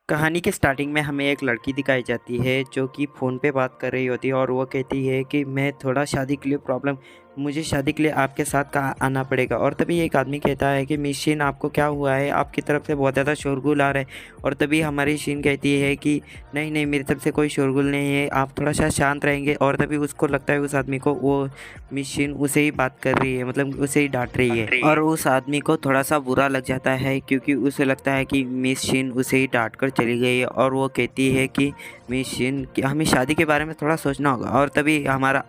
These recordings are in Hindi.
कहानी के स्टार्टिंग में हमें एक लड़की दिखाई जाती है जो कि फ़ोन पे बात कर रही होती है और वो कहती है कि मैं थोड़ा शादी के लिए प्रॉब्लम मुझे शादी के लिए आपके साथ कहाँ आना पड़ेगा। और तभी एक आदमी कहता है कि मिस शीन आपको क्या हुआ है, आपकी तरफ से बहुत ज़्यादा शोरगुल आ रहा है। और तभी हमारी शीन कहती है कि नहीं नहीं, मेरी तरफ से कोई शोरगुल नहीं है, आप थोड़ा सा शांत रहेंगे। और तभी उसको लगता है उस आदमी को वो मिस शीन उसे ही बात कर रही है, मतलब उसे ही डांट रही है। और उस आदमी को थोड़ा सा बुरा लग जाता है क्योंकि उसे लगता है कि मिस शीन उसे ही डांट कर चली गई है। और वो कहती है कि मिस शीन कि हमें शादी के बारे में थोड़ा सोचना होगा। और तभी हमारा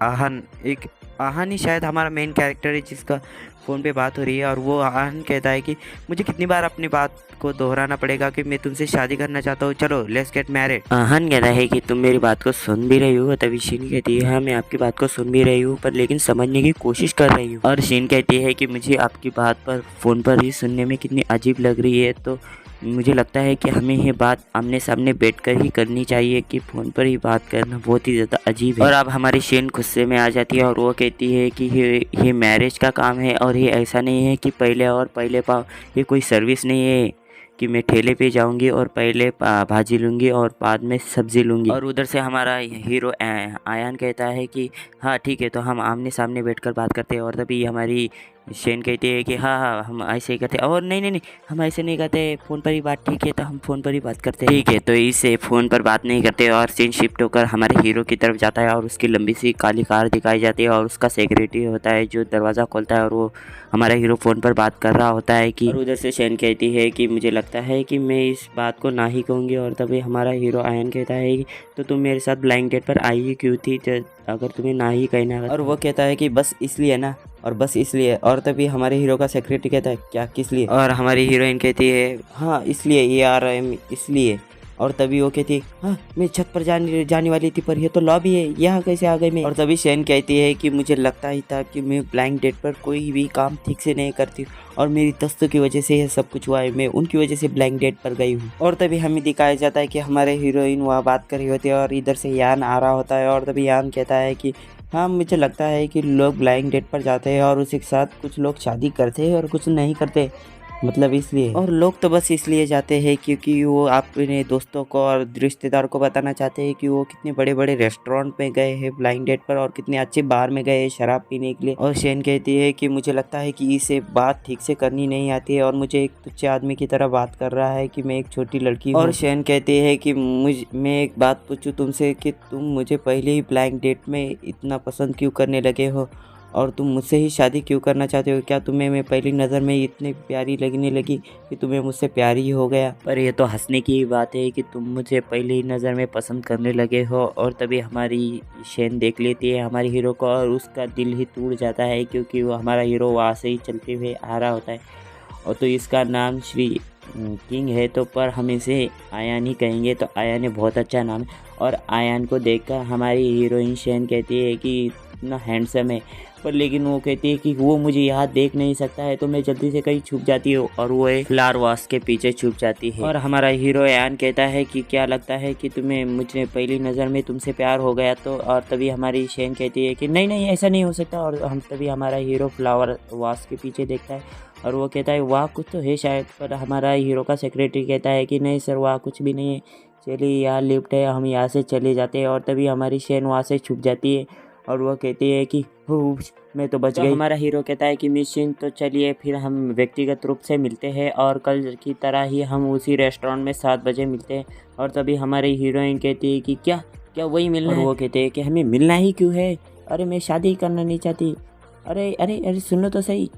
आहान ही शायद हमारा मेन कैरेक्टर है जिसका फ़ोन पे बात हो रही है। और वो आहान कहता है कि मुझे कितनी बार अपनी बात को दोहराना पड़ेगा कि मैं तुमसे शादी करना चाहता हूँ, चलो लेट्स गेट मैरिड। आहान कहता है कि तुम मेरी बात को सुन भी रही हो। तभी शीन कहती है हाँ मैं आपकी बात को सुन भी रही हूँ पर लेकिन समझने की कोशिश कर रही हूँ। और शीन कहती है कि मुझे आपकी बात पर फ़ोन पर ही सुनने में कितनी अजीब लग रही है, तो मुझे लगता है कि हमें ये बात आमने सामने बैठकर ही करनी चाहिए कि फ़ोन पर ही बात करना बहुत ही ज़्यादा अजीब है। और अब हमारी शीन गुस्से में आ जाती है और वो कहती है कि ये मैरिज का काम है और ये ऐसा नहीं है कि पहले और पहले पाओ, ये कोई सर्विस नहीं है कि मैं ठेले पे जाऊंगी और पहले भाजी लूँगी और बाद में सब्ज़ी लूँगी। और उधर से हमारा हीरो आयान कहता है कि हाँ ठीक है, तो हम आमने सामने बैठकर बात करते हैं। और तभी हमारी शेन कहती है कि हाँ हाँ हम ऐसे ही करते हैं। और नहीं नहीं नहीं, हम ऐसे नहीं करते, फ़ोन पर ही बात ठीक है, तो हम फ़ोन पर ही बात करते हैं। ठीक है, तो इससे फ़ोन पर बात नहीं करते और सीन शिफ्ट होकर हमारे हीरो की तरफ जाता है और उसकी लंबी सी काली कार दिखाई जाती है और उसका सेक्रेटरी होता है जो दरवाज़ा खोलता है और वो हमारा हीरो फ़ोन पर बात कर रहा होता है कि। और उधर से शेन कहती है कि मुझे लगता है कि मैं इस बात को ना ही कहूँगी। और तभी हमारा हीरो आयन कहता है कि तो तुम मेरे साथ ब्लाइंड डेट पर आई ही क्यों थी, अगर तुम्हें ना ही कहना है। और वो कहता है कि बस इसलिए ना, और बस इसलिए। और तभी हमारे हीरो का सेक्रेटरी कहता है क्या किस लिए। और हमारी हीरोइन कहती है हाँ इसलिए, ये आ रहा है इसलिए। और तभी वो कहती है हाँ मैं छत पर जाने वाली थी पर ये तो लॉबी है, यहाँ कैसे आ गई मैं। और तभी शैन कहती है कि मुझे लगता ही था कि मैं ब्लाइंड डेट पर कोई भी काम ठीक से नहीं करती और मेरी दोस्तों की वजह से यह सब कुछ हुआ है, मैं उनकी वजह से ब्लाइंड डेट पर गई हूँ। और तभी हमें दिखाया जाता है कि हमारे हीरोइन वहाँ बात कर रही होती है और इधर से यान आ रहा होता है। और तभी यान कहता है कि हाँ मुझे लगता है कि लोग ब्लाइंड डेट पर जाते हैं और उसी के साथ कुछ लोग शादी करते हैं और कुछ नहीं करते, मतलब इसलिए। और लोग तो बस इसलिए जाते हैं क्योंकि वो अपने दोस्तों को और रिश्तेदारों को बताना चाहते हैं कि वो कितने बड़े बड़े रेस्टोरेंट में गए हैं ब्लाइंड डेट पर और कितने अच्छे बार में गए हैं शराब पीने के लिए। और शेन कहती है कि मुझे लगता है कि इसे बात ठीक से करनी नहीं आती है और मुझे एक तुच्छ आदमी की तरह बात कर रहा है कि मैं एक छोटी लड़की हूँ। और शेन कहती है कि मैं एक बात पूछूं तुमसे कि तुम मुझे पहले ही ब्लाइंड डेट में इतना पसंद क्यों करने लगे हो और तुम मुझसे ही शादी क्यों करना चाहते हो, क्या तुम्हें मैं पहली नज़र में इतनी प्यारी लगने लगी कि तुम्हें मुझसे प्यार ही हो गया। पर ये तो हंसने की बात है कि तुम मुझे पहली नज़र में पसंद करने लगे हो। और तभी हमारी शेन देख लेती है हमारे हीरो को और उसका दिल ही टूट जाता है क्योंकि वो हमारा हीरो वहाँ से ही चलते हुए आ रहा होता है। और तो इसका नाम श्री किंग है, तो पर हम इसे आयान ही कहेंगे, तो आयान है बहुत अच्छा नाम है। और आयान को देखकर हमारी हीरोइन शेन कहती है कि इतना हैंडसम है, पर लेकिन वो कहती है कि वो मुझे यहाँ देख नहीं सकता है, तो मैं जल्दी से कहीं छुप जाती हूँ और वो एक फ्लावर वास के पीछे छुप जाती है। और हमारा हीरो आयान कहता है कि क्या लगता है कि तुम्हें मुझे पहली नज़र में तुमसे प्यार हो गया, तो और तभी हमारी शेन कहती है कि नहीं नहीं ऐसा नहीं हो सकता। और हम तभी हमारा हीरो फ्लावर वास के पीछे देखता है और वो कहता है वाह कुछ तो है शायद। पर हमारा हीरो का सेक्रेटरी कहता है कि नहीं सर वाह कुछ भी नहीं है, चलिए यहाँ लिफ्ट है, हम यहाँ से चले जाते हैं। और तभी हमारी शेन वहाँ से छुप जाती है और वो कहती है कि मैं तो बच गई। हमारा हीरो कहता है कि मिशन तो चलिए फिर हम व्यक्तिगत रूप से मिलते हैं और कल की तरह ही हम उसी रेस्टोरेंट में 7 बजे मिलते हैं। और तभी हमारी हीरोइन कहती है कि क्या क्या वही मिलना है। वो कहते हैं कि हमें मिलना ही क्यों है, अरे मैं शादी करना नहीं चाहती, अरे अरे अरे सुनो तो सही।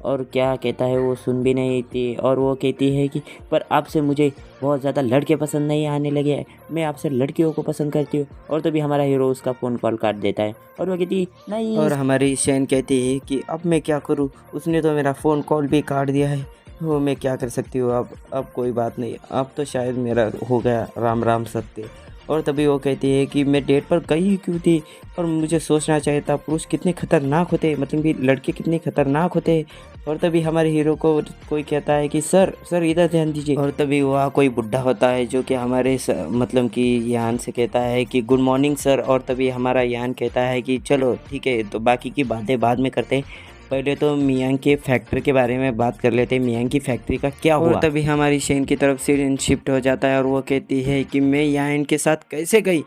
और क्या कहता है वो सुन भी नहीं थी और वो कहती है कि पर आपसे मुझे बहुत ज़्यादा लड़के पसंद नहीं आने लगे हैं, मैं आपसे लड़कियों को पसंद करती हूँ। और तभी हमारा हीरो उसका फ़ोन कॉल काट देता है और वो कहती है नहीं। और हमारी शेन कहती है कि अब मैं क्या करूं, उसने तो मेरा फ़ोन कॉल भी काट दिया है, वो मैं क्या कर सकती हूँ। अब कोई बात नहीं, अब तो शायद मेरा हो गया राम राम सत्य। और तभी वो कहती है कि मैं डेट पर गई ही क्यों थी और मुझे सोचना चाहिए था पुरुष कितने खतरनाक होते हैं, मतलब कि लड़के कितने खतरनाक होते हैं। और तभी हमारे हीरो को कोई कहता है कि सर सर इधर ध्यान दीजिए। और तभी वहाँ कोई बुढ़ा होता है जो कि हमारे मतलब कि यान से कहता है कि गुड मॉर्निंग सर। और तभी हमारा यान कहता है कि चलो ठीक है, तो बाकी की बातें बाद में करते हैं, पहले तो मियांग के फैक्ट्री के बारे में बात कर लेते हैं। मियांग की फैक्ट्री का क्या हुआ। और तभी हमारी शेन की तरफ से शिफ्ट हो जाता है और वो कहती है कि मैं यहाँ इनके साथ कैसे गई,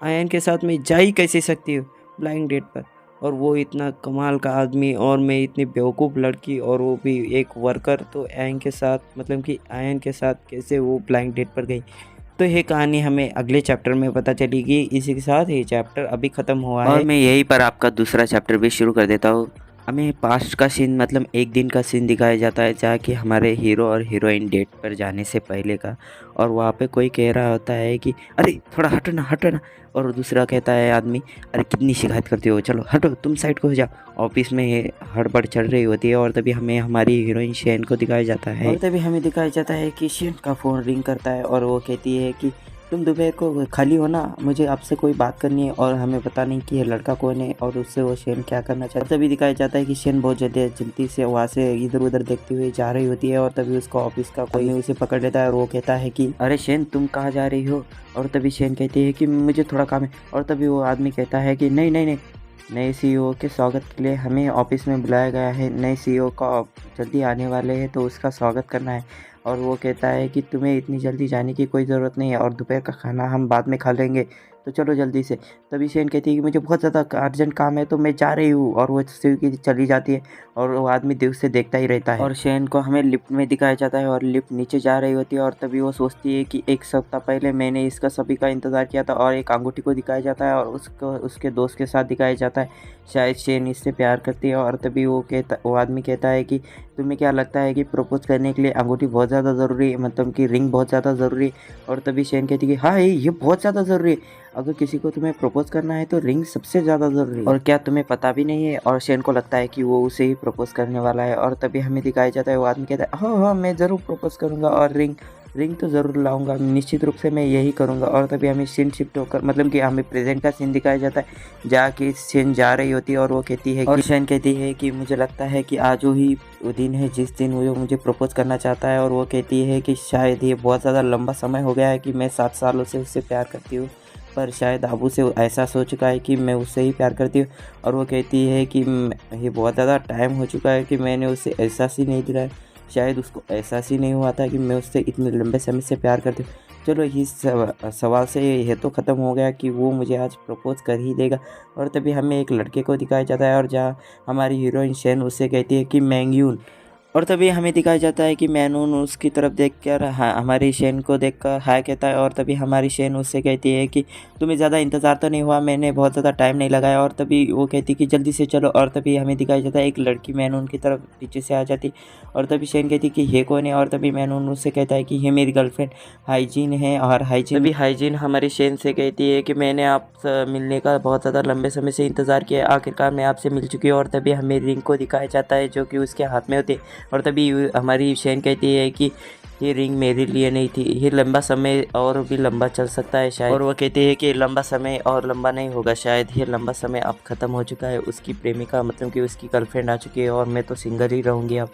आयन के साथ मैं जा ही कैसे सकती हूँ ब्लाइंड डेट पर। और वो इतना कमाल का आदमी और मैं इतनी बेवकूफ़ लड़की और वो भी एक वर्कर, तो आयन के साथ मतलब कि आयन के साथ कैसे वो ब्लाइंड डेट पर गई। तो ये कहानी हमें अगले चैप्टर में पता चलेगी। इसी के साथ ये चैप्टर अभी ख़त्म हुआ है और मैं यहीं पर आपका दूसरा चैप्टर भी शुरू कर देता हूँ। हमें पास्ट का सीन मतलब एक दिन का सीन दिखाया जाता है जहाँ कि हमारे हीरो और हीरोइन डेट पर जाने से पहले का। और वहाँ पे कोई कह रहा होता है कि अरे थोड़ा हटो ना हटो ना, और दूसरा कहता है आदमी अरे कितनी शिकायत करते हो, चलो हटो तुम साइड को हो जाओ। ऑफिस में हड़बड़ चल रही होती है और तभी हमें हमारी हीरोइन शेन को दिखाया जाता है। और तभी हमें दिखाया जाता है कि शेन का फ़ोन रिंग करता है और वो कहती है कि तुम दोपहर को खाली हो ना, मुझे आपसे कोई बात करनी है। और हमें पता नहीं कि ये लड़का कौन है और उससे वो शेन क्या करना चाहता है। तभी दिखाया जाता है कि शेन बहुत जल्दी से वहाँ से इधर उधर देखती हुई जा रही होती है और तभी उसका ऑफिस का कोई उसे पकड़ लेता है और वो कहता है कि अरे शेन तुम कहाँ जा रही हो। और तभी शेन कहती है कि मुझे थोड़ा काम है। और तभी वो आदमी कहता है कि नहीं नहीं नहीं, नए सीईओ के स्वागत के लिए हमें ऑफिस में बुलाया गया है, नए सीईओ का जल्दी आने वाले हैं तो उसका स्वागत करना है। और वो कहता है कि तुम्हें इतनी जल्दी जाने की कोई ज़रूरत नहीं है और दोपहर का खाना हम बाद में खा लेंगे, तो चलो जल्दी से। तभी शेन कहती है कि मुझे बहुत ज़्यादा अर्जेंट काम है तो मैं जा रही हूँ। और वो की चली जाती है और वो आदमी दिल से देखता ही रहता है। और शेन को हमें लिफ्ट में दिखाया जाता है और लिफ्ट नीचे जा रही होती है और तभी वो सोचती है कि एक सप्ताह पहले मैंने इसका सभी का इंतज़ार किया था। और एक अंगूठी को दिखाया जाता है और उसको उसके दोस्त के साथ दिखाया जाता है, शायद शेन इससे प्यार करती है। और तभी वो आदमी कहता है कि तुम्हें क्या लगता है कि प्रपोज करने के लिए अंगूठी बहुत ज़्यादा ज़रूरी है, मतलब कि रिंग बहुत ज़्यादा ज़रूरी है। और तभी शेन कहती है कि हाँ ये बहुत ज़्यादा ज़रूरी है, अगर किसी को तुम्हें प्रपोज करना है तो रिंग सबसे ज़्यादा ज़रूरी है, और क्या तुम्हें पता भी नहीं है। और शेन को लगता है कि वो उसे ही प्रपोज करने वाला है। और तभी हमें दिखाया जाता है वो आदमी कहता है हाँ मैं ज़रूर प्रपोज करूँगा और रिंग तो ज़रूर लाऊंगा, निश्चित रूप से मैं यही करूँगा। और तभी हमें सीन शिफ्ट होकर मतलब कि हमें प्रेजेंट का सीन दिखाया जाता है जहाँ की शेन जा रही होती है और वो कहती है और शेन कहती है कि मुझे लगता है कि आज ही वो दिन है जिस दिन वो मुझे प्रपोज करना चाहता है। और वो कहती है कि शायद ये बहुत ज़्यादा लंबा समय हो गया है कि मैं 7 सालों से उससे प्यार करती हूँ, पर शायद अब उसे एहसास हो चुका है कि मैं उससे ही प्यार करती हूँ। और वो कहती है कि ये बहुत ज़्यादा टाइम हो चुका है कि मैंने उसे एहसास ही नहीं दिलाया, शायद उसको एहसास ही नहीं हुआ था कि मैं उससे इतने लंबे समय से प्यार करती हूँ। चलो इस सवाल से यह तो ख़त्म हो गया कि वो मुझे आज प्रपोज कर ही देगा। और तभी हमें एक लड़के को दिखाया जाता है और जहाँ हमारी हीरोइन शेन उससे कहती है कि मैंग्यून। और तभी हमें दिखाया जाता है कि मैनून उसकी तरफ देखकर हमारी शेन को देखकर हाय कहता है। और तभी हमारी शेन उससे कहती है कि तुम्हें ज़्यादा इंतज़ार तो नहीं हुआ, मैंने बहुत ज़्यादा टाइम नहीं लगाया। और तभी वो कहती कि जल्दी से चलो। और तभी हमें दिखाया जाता है एक लड़की मैनून की तरफ पीछे से आ जाती और तभी शेन कहती कि ये कौन है। और तभी मैनून उससे कहता है कि ये मेरी गर्लफ्रेंड हाइजीन है। और तभी हाइजीन हमारी शेन से कहती है कि मैंने आपसे मिलने का बहुत ज़्यादा लंबे समय से इंतज़ार किया, आखिरकार मैं आपसे मिल चुकी हूँ। और तभी हमें रिंग को दिखाया जाता है जो कि उसके हाथ में होती है। और तभी हमारी शेन कहती है कि ये रिंग मेरे लिए नहीं थी, ये लंबा समय और भी लंबा चल सकता है शायद। और वो कहती है कि लंबा समय और लंबा नहीं होगा, शायद ये लंबा समय अब ख़त्म हो चुका है। उसकी प्रेमिका मतलब कि उसकी गर्लफ्रेंड आ चुकी है और मैं तो सिंगल ही रहूँगी अब।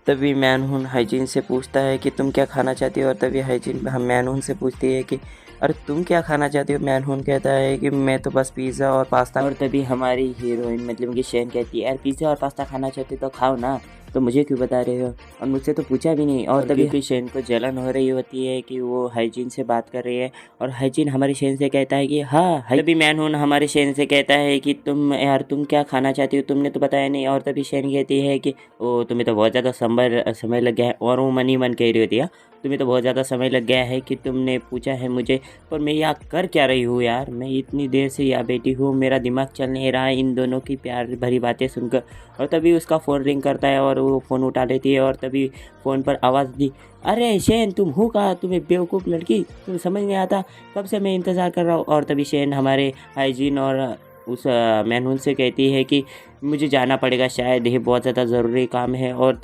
तभी मैनहून हाइजीन से पूछता है कि तुम क्या खाना चाहती हो। और तभी हाइजीन मैनहून से पूछती है कि अरे तुम क्या खाना चाहती हो। मैनहून कहता है कि मैं तो बस पिज़्ज़ा और पास्ता। और तभी हमारी हीरोइन मतलब कि शेन कहती है यार पिज़्ज़ा और पास्ता खाना चाहती तो खाओ ना, तो मुझे क्यों बता रहे हो, और मुझसे तो पूछा भी नहीं। और तभी शेन को जलन हो रही होती है कि वो हाइजीन से बात कर रही है और हाइजीन हमारी शेन से कहता है कि हाँ। तभी मैनहून हमारी शेन से कहता है कि तुम क्या खाना चाहती हो, तुमने तो बताया नहीं। और तभी शेन कहती है कि ओ तुम्हें तो बहुत ज़्यादा समय लग गया है। और वो मन ही मन कह रही होती है तुम्हें तो बहुत ज़्यादा समय लग गया है कि तुमने पूछा है मुझे, पर मैं यहाँ कर क्या रही हूँ यार, मैं इतनी देर से यहाँ बैठी हूँ, मेरा दिमाग चल नहीं रहा है इन दोनों की प्यार भरी बातें सुनकर। और तभी उसका फ़ोन रिंग करता है और वो फ़ोन उठा लेती है और तभी फ़ोन पर आवाज़ दी अरे शेन तुम हो कहाँ, तुम्हें बेवकूफ़ लड़की, तुम्हें समझ नहीं आता, कब से मैं इंतज़ार कर रहा हूँ। और तभी शेन हमारे हाइजीन और उस मैनहून से कहती है कि मुझे जाना पड़ेगा, शायद ये बहुत ज़्यादा ज़रूरी काम है। और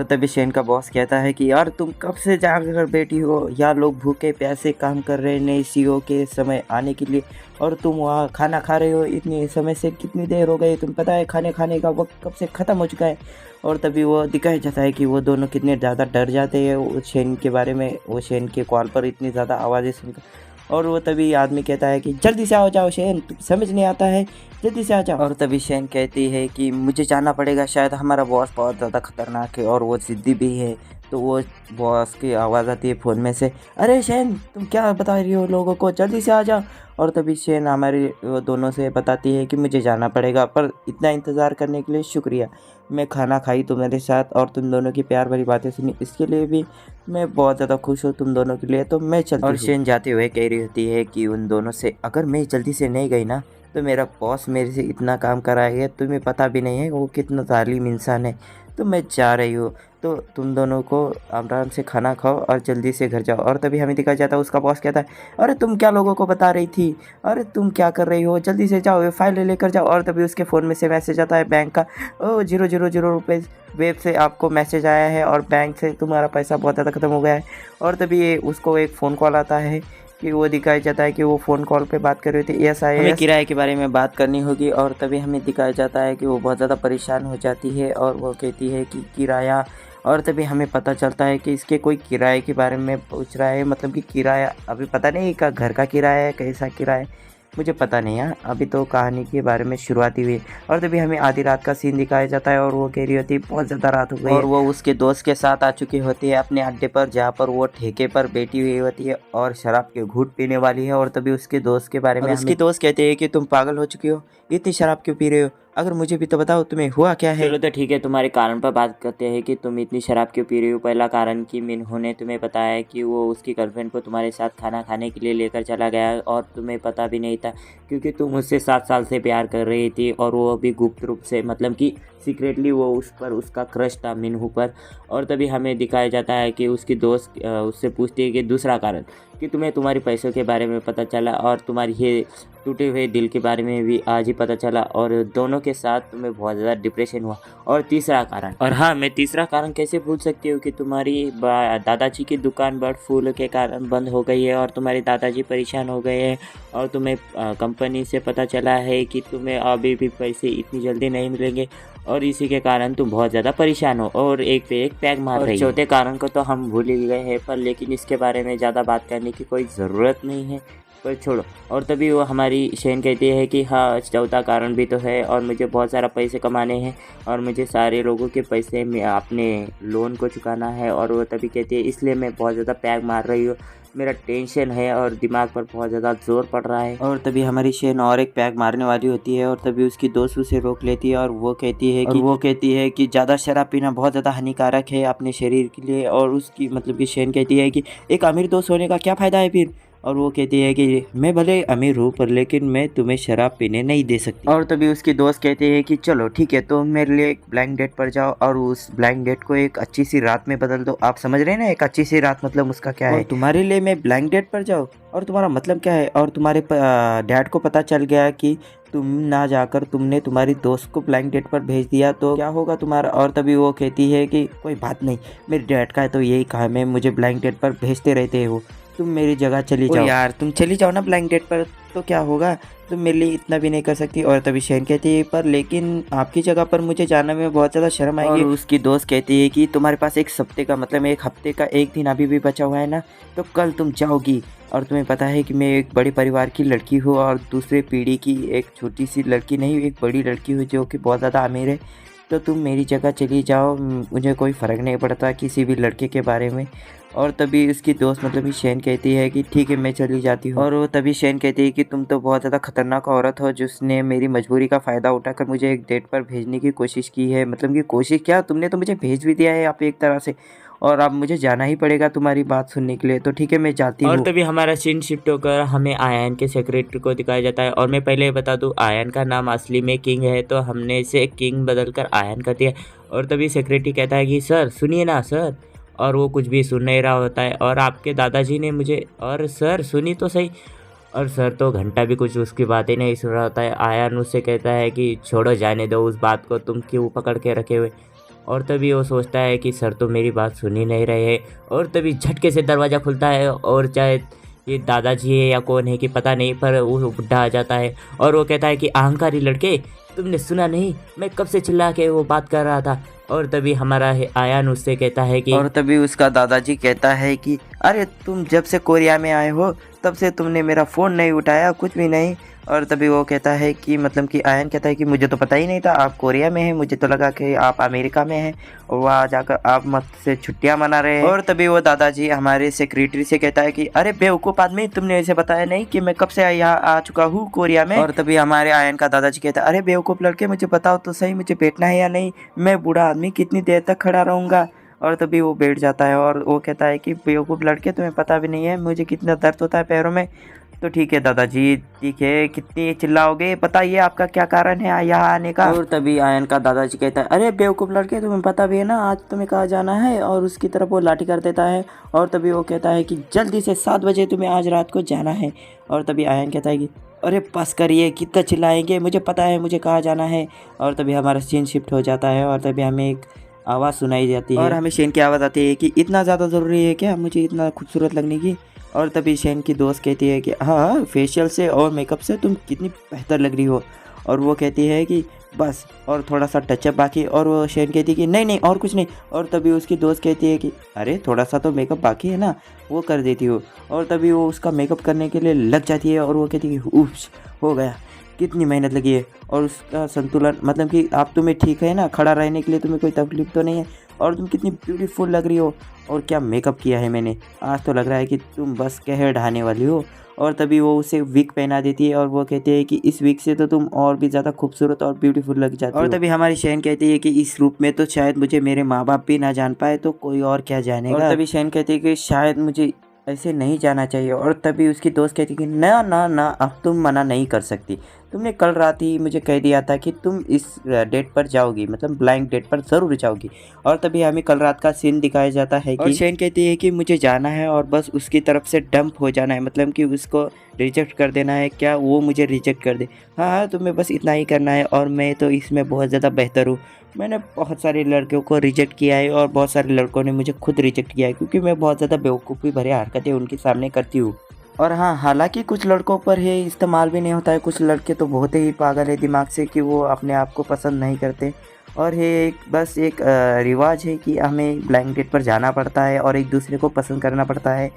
तभी शेन का बॉस कहता है कि यार तुम कब से जाग कर बैठी हो, यार लोग भूखे प्यासे काम कर रहे हैं नए सीईओ के समय आने के लिए, और तुम वहाँ खाना खा रहे हो इतने समय से, कितनी देर हो गई, तुम पता है खाने का वक्त कब से ख़त्म हो चुका है। और तभी वो दिखाया जाता है कि वो दोनों कितने ज़्यादा डर जाते हैं वो शेन के बारे में, वो शेन के कॉल पर इतनी ज़्यादा आवाज़ें सुनकर। और वो तभी आदमी कहता है कि जल्दी से आओ जाओ शेन, तुम समझ नहीं आता है, जल्दी से आ जाओ। और तभी शेन कहती है कि मुझे जाना पड़ेगा, शायद हमारा बॉस बहुत ज़्यादा खतरनाक है और वो ज़िद्दी भी है। तो वो बॉस की आवाज़ आती है फ़ोन में से, अरे शेन तुम क्या बता रही हो लोगों को, जल्दी से आ जाओ। और तभी शेन हमारे वो दोनों से बताती है कि मुझे जाना पड़ेगा, पर इतना इंतज़ार करने के लिए शुक्रिया। मैं खाना खाई तुम्हारे साथ और तुम दोनों की प्यार भरी बातें सुनी, इसके लिए भी मैं बहुत ज़्यादा खुश हूँ तुम दोनों के लिए, तो मैं चलती हूँ। और शेन जाते हुए कह रही होती है कि उन दोनों से, अगर मैं जल्दी से नहीं गई ना तो मेरा बॉस मेरे से इतना काम कराएगा, तुम्हें पता भी नहीं है वो कितना जालिम इंसान है। तो मैं जा रही हूँ, तो तुम दोनों को आराम से खाना खाओ और जल्दी से घर जाओ। और तभी हमें दिखाया जाता है उसका बॉस कहता है, अरे तुम क्या लोगों को बता रही थी, अरे तुम क्या कर रही हो, जल्दी से जाओ ये फाइल लेकर जाओ। और तभी उसके फ़ोन में से मैसेज आता है बैंक का, ओ 000 रुपये वेब से आपको मैसेज आया है और बैंक से तुम्हारा पैसा बहुत ज़्यादा ख़त्म हो गया है। और तभी उसको एक फ़ोन कॉल आता है कि वो दिखाया जाता है कि वो फ़ोन कॉल पे बात कर रही थी, हमें किराए के बारे में बात करनी होगी। और तभी हमें दिखाया जाता है कि वो बहुत ज़्यादा परेशान हो जाती है और वो कहती है कि किराया। और तभी हमें पता चलता है कि इसके कोई किराए के बारे में पूछ रहा है, मतलब कि किराया अभी पता नहीं का घर का किराया है, कैसा किराया है मुझे पता नहीं है, अभी तो कहानी के बारे में शुरुआती हुई। और तभी हमें आधी रात का सीन दिखाया जाता है और वो कह रही होती है बहुत ज़्यादा रात हो गई और वो उसके दोस्त के साथ आ चुकी होती है अपने अड्डे पर, जहाँ पर वो ठेके पर बैठी हुई होती है और शराब के घूंट पीने वाली है। और तभी उसके दोस्त के बारे में उसकी दोस्त कहते हैं कि तुम पागल हो चुकी हो, इतनी शराब क्यों पी रहे हो, अगर मुझे भी तो बताओ तुम्हें हुआ क्या है। चलो तो ठीक है, तुम्हारे कारण पर बात करते हैं कि तुम इतनी शराब क्यों पी रही हो। पहला कारण कि मिन्हो ने तुम्हें बताया है कि वो उसकी गर्लफ्रेंड को तुम्हारे साथ खाना खाने के लिए लेकर चला गया और तुम्हें पता भी नहीं था, क्योंकि तुम उससे 7 साल से प्यार कर रही थी और वो अभी गुप्त रूप से, मतलब कि सीक्रेटली वो उस पर उसका क्रश था मिन्हो पर। और तभी हमें दिखाया जाता है कि उसकी दोस्त उससे पूछती है कि दूसरा कारण कि तुम्हें तुम्हारे पैसों के बारे में पता चला और तुम्हारी ये टूटे हुए दिल के बारे में भी आज ही पता चला और दोनों के साथ तुम्हें बहुत ज़्यादा डिप्रेशन हुआ। और तीसरा कारण, और हाँ मैं तीसरा कारण कैसे भूल सकती हूँ कि तुम्हारी दादाजी की दुकान बर्ड फ्लू के कारण बंद हो गई है और तुम्हारे दादाजी परेशान हो गए हैं और तुम्हें कंपनी से पता चला है कि तुम्हें अभी भी पैसे इतनी जल्दी नहीं मिलेंगे और इसी के कारण तुम बहुत ज़्यादा परेशान हो और एक पे एक पैग मार रही हो। चौथे कारण को तो हम भूल ही गए हैं, पर लेकिन इसके बारे में ज़्यादा बात करने की कोई ज़रूरत नहीं है, पर छोड़ो। और तभी वो हमारी शेन कहती है कि हाँ चौथा कारण भी तो है और मुझे बहुत सारा पैसे कमाने हैं और मुझे सारे लोगों के पैसे में अपने लोन को चुकाना है। और वो तभी कहती है इसलिए मैं बहुत ज़्यादा पैग मार रही हूँ, मेरा टेंशन है और दिमाग पर बहुत ज़्यादा जोर पड़ रहा है। और तभी हमारी शेन और एक पैग मारने वाली होती है और तभी उसकी दोस्त उसे रोक लेती है और वो कहती है कि ज़्यादा शराब पीना बहुत ज़्यादा हानिकारक है अपने शरीर के लिए। और उसकी मतलब कि शेन कहती है कि एक अमीर दोस्त होने का क्या फ़ायदा है फिर। और वो कहती है कि मैं भले अमीर हूँ पर लेकिन मैं तुम्हें शराब पीने नहीं दे सकती। और तभी उसकी दोस्त कहती है कि चलो ठीक है, तो मेरे लिए एक ब्लैंक डेट पर जाओ और उस ब्लैंक डेट को एक अच्छी सी रात में बदल दो। आप समझ रहे हैं ना, एक अच्छी सी रात मतलब उसका क्या है, तुम्हारे लिए मैं ब्लैंक डेट पर जाऊँ और तुम्हारा मतलब क्या है। और तुम्हारे डैड को पता चल गया कि तुम ना जाकर तुमने तुम्हारी दोस्त को ब्लैंक डेट पर भेज दिया तो क्या होगा तुम्हारा। और तभी वो कहती है कि कोई बात नहीं, मेरे डैड का है तो यही काम है, मुझे ब्लैंक डेट पर भेजते रहते हो, तुम मेरी जगह चली जाओ। यार तुम चली जाओ ना ब्लैंक डेट पर, तो क्या होगा, तुम मेरे लिए इतना भी नहीं कर सकती। और तभी शेन कहती है पर लेकिन आपकी जगह पर मुझे जाने में बहुत ज़्यादा शर्म आएगी। और उसकी दोस्त कहती है कि तुम्हारे पास एक हफ्ते का मतलब एक हफ्ते का एक दिन अभी भी बचा हुआ है ना, तो कल तुम जाओगी। और तुम्हें पता है कि मैं एक बड़े परिवार की लड़की हूँ और दूसरे पीढ़ी की एक छोटी सी लड़की नहीं, एक बड़ी लड़की हूँ जो कि बहुत ज़्यादा अमीर है, तो तुम मेरी जगह चली जाओ, मुझे कोई फ़र्क नहीं पड़ता किसी भी लड़के के बारे में। और तभी उसकी दोस्त मतलब कि शेन कहती है कि ठीक है मैं चली जाती हूँ। और वो तभी शेन कहती है कि तुम तो बहुत ज़्यादा खतरनाक औरत हो जिसने मेरी मजबूरी का फ़ायदा उठाकर मुझे एक डेट पर भेजने की कोशिश की है। मतलब कि कोशिश क्या, तुमने तो मुझे भेज भी दिया है आप एक तरह से, और अब मुझे जाना ही पड़ेगा तुम्हारी बात सुनने के लिए, तो ठीक है मैं जाती हूँ। और तभी हमारा सीन शिफ्ट होकर हमें आयन के सेक्रेटरी को दिखाया जाता है। और मैं पहले बता दूं आयन का नाम असली में किंग है, तो हमने इसे किंग बदल कर आयन कर दिया। और तभी सेक्रेटरी कहता है कि सर सुनिए ना सर, और वो कुछ भी सुन नहीं रहा होता है। और आपके दादाजी ने मुझे, और सर सुनी तो सही, और सर तो घंटा भी कुछ उसकी बातें नहीं सुन रहा होता है। आयन उससे कहता है कि छोड़ो जाने दो उस बात को, तुम क्यों पकड़ के रखे हुए। और तभी वो सोचता है कि सर तो मेरी बात सुन ही नहीं रहे हैं। और तभी झटके से दरवाज़ा खुलता है और चाहे ये दादाजी है या कौन है कि पता नहीं, पर वो बुढ़ा आ जाता है और वो कहता है कि अहंकारी लड़के, तुमने सुना नहीं, मैं कब से चिल्ला के वो बात कर रहा था। और तभी हमारा आयन उससे कहता है कि, और तभी उसका दादाजी कहता है कि अरे तुम जब से कोरिया में आए हो तब से तुमने मेरा फ़ोन नहीं उठाया, कुछ भी नहीं। और तभी वो कहता है कि मतलब कि आयन कहता है कि मुझे तो पता ही नहीं था आप कोरिया में हैं, मुझे तो लगा कि आप अमेरिका में हैं और वहाँ जाकर आप मत से छुट्टियाँ मना रहे हैं। और तभी वो दादाजी हमारे सेक्रेटरी से कहता है कि अरे बेवकूफ़ आदमी, तुमने ऐसे बताया नहीं कि मैं कब से यहाँ आ चुका हूँ कोरिया में। और तभी हमारे आयन का दादाजी कहता है अरे बेवकूफ़ लड़के, मुझे बताओ तो सही, मुझे बैठना है या नहीं, मैं बूढ़ा आदमी कितनी देर तक खड़ा रहूँगा। और तभी वो बैठ जाता है और वो कहता है कि बेवकूफ़ लड़के, तुम्हें पता भी नहीं है मुझे कितना दर्द होता है पैरों में। तो ठीक है दादाजी, ठीक है, कितनी चिल्लाओगे, बताइए आपका क्या कारण है यहाँ आने का। और तभी आयन का दादाजी कहता है अरे बेवकूफ़ लड़के, तुम्हें पता भी है ना आज तुम्हें कहाँ जाना है। और उसकी तरफ वो लाठी कर देता है। और तभी वो कहता है कि जल्दी से 7 बजे तुम्हें आज रात को जाना है। और तभी आयन कहता है कि अरे बस करिए, कितना चिल्लाएंगे, मुझे पता है मुझे कहाँ जाना है। और तभी हमारा सीन शिफ्ट हो जाता है और तभी हमें एक आवाज़ सुनाई जाती है और हमें शेन की आवाज़ आती है कि इतना ज़्यादा ज़रूरी है क्या मुझे इतना खूबसूरत लगने की। और तभी शेन की दोस्त कहती है कि हाँ, फेशियल से और मेकअप से तुम कितनी बेहतर लग रही हो। और वो कहती है कि बस और थोड़ा सा टचअप बाकी। और वो शेन कहती है कि नहीं नहीं और कुछ नहीं। और तभी उसकी दोस्त कहती है कि अरे थोड़ा सा तो मेकअप बाकी है ना, वो कर देती हो। और तभी वो उसका मेकअप करने के लिए लग जाती है और वो कहती है कि उफ्स, हो गया, कितनी मेहनत लगी है। और उसका संतुलन मतलब कि आप तुम्हें ठीक है ना, खड़ा रहने के लिए तुम्हें कोई तकलीफ तो नहीं है। और तुम कितनी ब्यूटीफुल लग रही हो और क्या मेकअप किया है मैंने, आज तो लग रहा है कि तुम बस कहर ढाने वाली हो। और तभी वो उसे विग पहना देती है और वो कहती है कि इस विग से तो तुम और भी ज़्यादा खूबसूरत और ब्यूटीफुल लग जाती हो। और तभी हमारी शहन कहती है कि इस रूप में तो शायद मुझे मेरे माँ बाप भी ना जान पाए तो कोई और क्या जानेगा। और तभी शहन कहती है कि शायद मुझे ऐसे नहीं जाना चाहिए। और तभी उसकी दोस्त कहती कि ना ना ना, अब तुम मना नहीं कर सकती, तुमने कल रात ही मुझे कह दिया था कि तुम इस डेट पर जाओगी, मतलब ब्लाइंड डेट पर ज़रूर जाओगी। और तभी हमें कल रात का सीन दिखाया जाता है कि शेन कहती है कि मुझे जाना है और बस उसकी तरफ से डंप हो जाना है, मतलब कि उसको रिजेक्ट कर देना है, क्या वो मुझे रिजेक्ट कर दे। हाँ हाँ, तुम्हें बस इतना ही करना है। और मैं तो इसमें बहुत ज़्यादा बेहतर हूँ, मैंने बहुत सारे लड़कों को रिजेक्ट किया है और बहुत सारे लड़कों ने मुझे खुद रिजेक्ट किया है, क्योंकि मैं बहुत ज़्यादा बेवकूफ़ी भरे हरकतें उनके सामने करती हूँ। और हाँ, हालांकि कुछ लड़कों पर ये इस्तेमाल भी नहीं होता है, कुछ लड़के तो बहुत ही पागल है दिमाग से कि वो अपने आप को पसंद नहीं करते। और ये बस एक रिवाज है कि हमें ब्लाइंड डेट पर जाना पड़ता है और एक दूसरे को पसंद करना पड़ता है।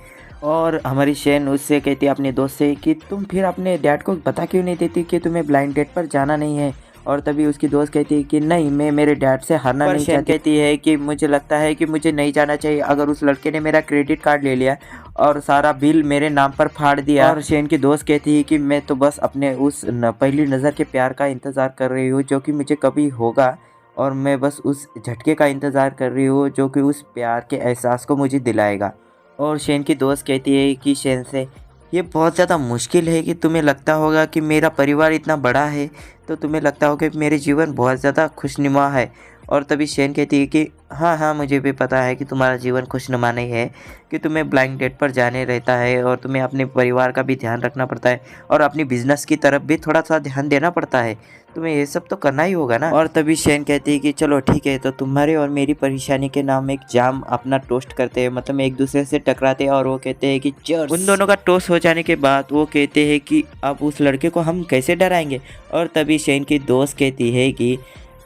और हमारी शेन उससे कहती है अपने दोस्त से कि तुम फिर अपने डैड को बता क्यों नहीं देती कि तुम्हें ब्लाइंड डेट पर जाना नहीं है। और तभी उसकी दोस्त कहती है कि नहीं, मैं मेरे डैड से हारना नहीं चाहती। कहती है कि मुझे लगता है कि मुझे नहीं जाना चाहिए, अगर उस लड़के ने मेरा क्रेडिट कार्ड ले लिया और सारा बिल मेरे नाम पर फाड़ दिया। और शेन की दोस्त कहती है कि मैं तो बस अपने उस पहली नज़र के प्यार का इंतज़ार कर रही हूँ जो कि मुझे कभी होगा, और मैं बस उस झटके का इंतज़ार कर रही हूँ जो कि उस प्यार के एहसास को मुझे दिलाएगा। और शेन की दोस्त कहती है कि शेन से ये बहुत ज़्यादा मुश्किल है कि तुम्हें लगता होगा कि मेरा परिवार इतना बड़ा है तो तुम्हें लगता होगा कि मेरे जीवन बहुत ज़्यादा खुशनुमा है। और तभी शेन कहती है कि हाँ हाँ, मुझे भी पता है कि तुम्हारा जीवन खुशनुमा नहीं है, कि तुम्हें ब्लाइंड डेट पर जाने रहता है और तुम्हें अपने परिवार का भी ध्यान रखना पड़ता है और अपनी बिजनेस की तरफ भी थोड़ा सा ध्यान देना पड़ता है, तुम्हें ये सब तो करना ही होगा ना। और तभी शेन कहती है कि चलो ठीक है, तो तुम्हारे और मेरी परेशानी के नाम एक जाम अपना टोस्ट करते हैं, मतलब एक दूसरे से टकराते हैं और वो कहते हैं कि चीयर्स। उन दोनों का टोस्ट हो जाने के बाद वो कहते हैं कि अब उस लड़के को हम कैसे डराएंगे। और तभी शेन की दोस्त कहती है कि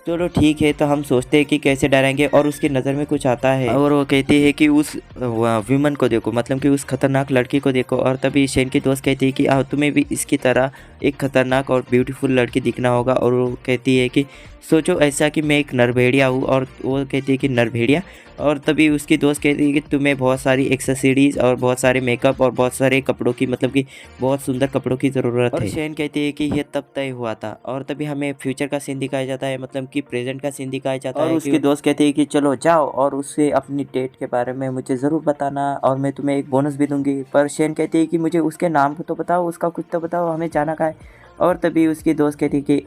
चलो ठीक है, तो हम सोचते हैं कि कैसे डराएंगे। और उसकी नज़र में कुछ आता है और वो कहती है कि उस विमन को देखो, मतलब कि उस खतरनाक लड़की को देखो। और तभी शेन की दोस्त कहती है कि तुम्हें भी इसकी तरह एक खतरनाक और ब्यूटीफुल लड़की दिखना होगा। और वो कहती है कि सोचो ऐसा कि मैं एक नरभेड़िया हूँ। और वो कहती है कि नरभेड़िया। और तभी उसकी दोस्त कहती है कि तुम्हें बहुत सारी एक्सेसरीज और बहुत सारे मेकअप और बहुत सारे कपड़ों की, मतलब कि बहुत सुंदर कपड़ों की ज़रूरत है। और शेन कहती है कि ये तब तय हुआ था। और तभी हमें फ्यूचर का सीन दिखाया जाता है, मतलब कि प्रेजेंट का सीन दिखाया जाता है। और उसकी दोस्त कहती है कि चलो जाओ और उससे अपनी डेट के बारे में मुझे ज़रूर बताना और मैं तुम्हें एक बोनस भी दूंगी। पर शेन कहती है कि मुझे उसके नाम को तो बताओ, उसका कुछ तो बताओ, हमें जाना का है। और तभी उसकी दोस्त कहती है कि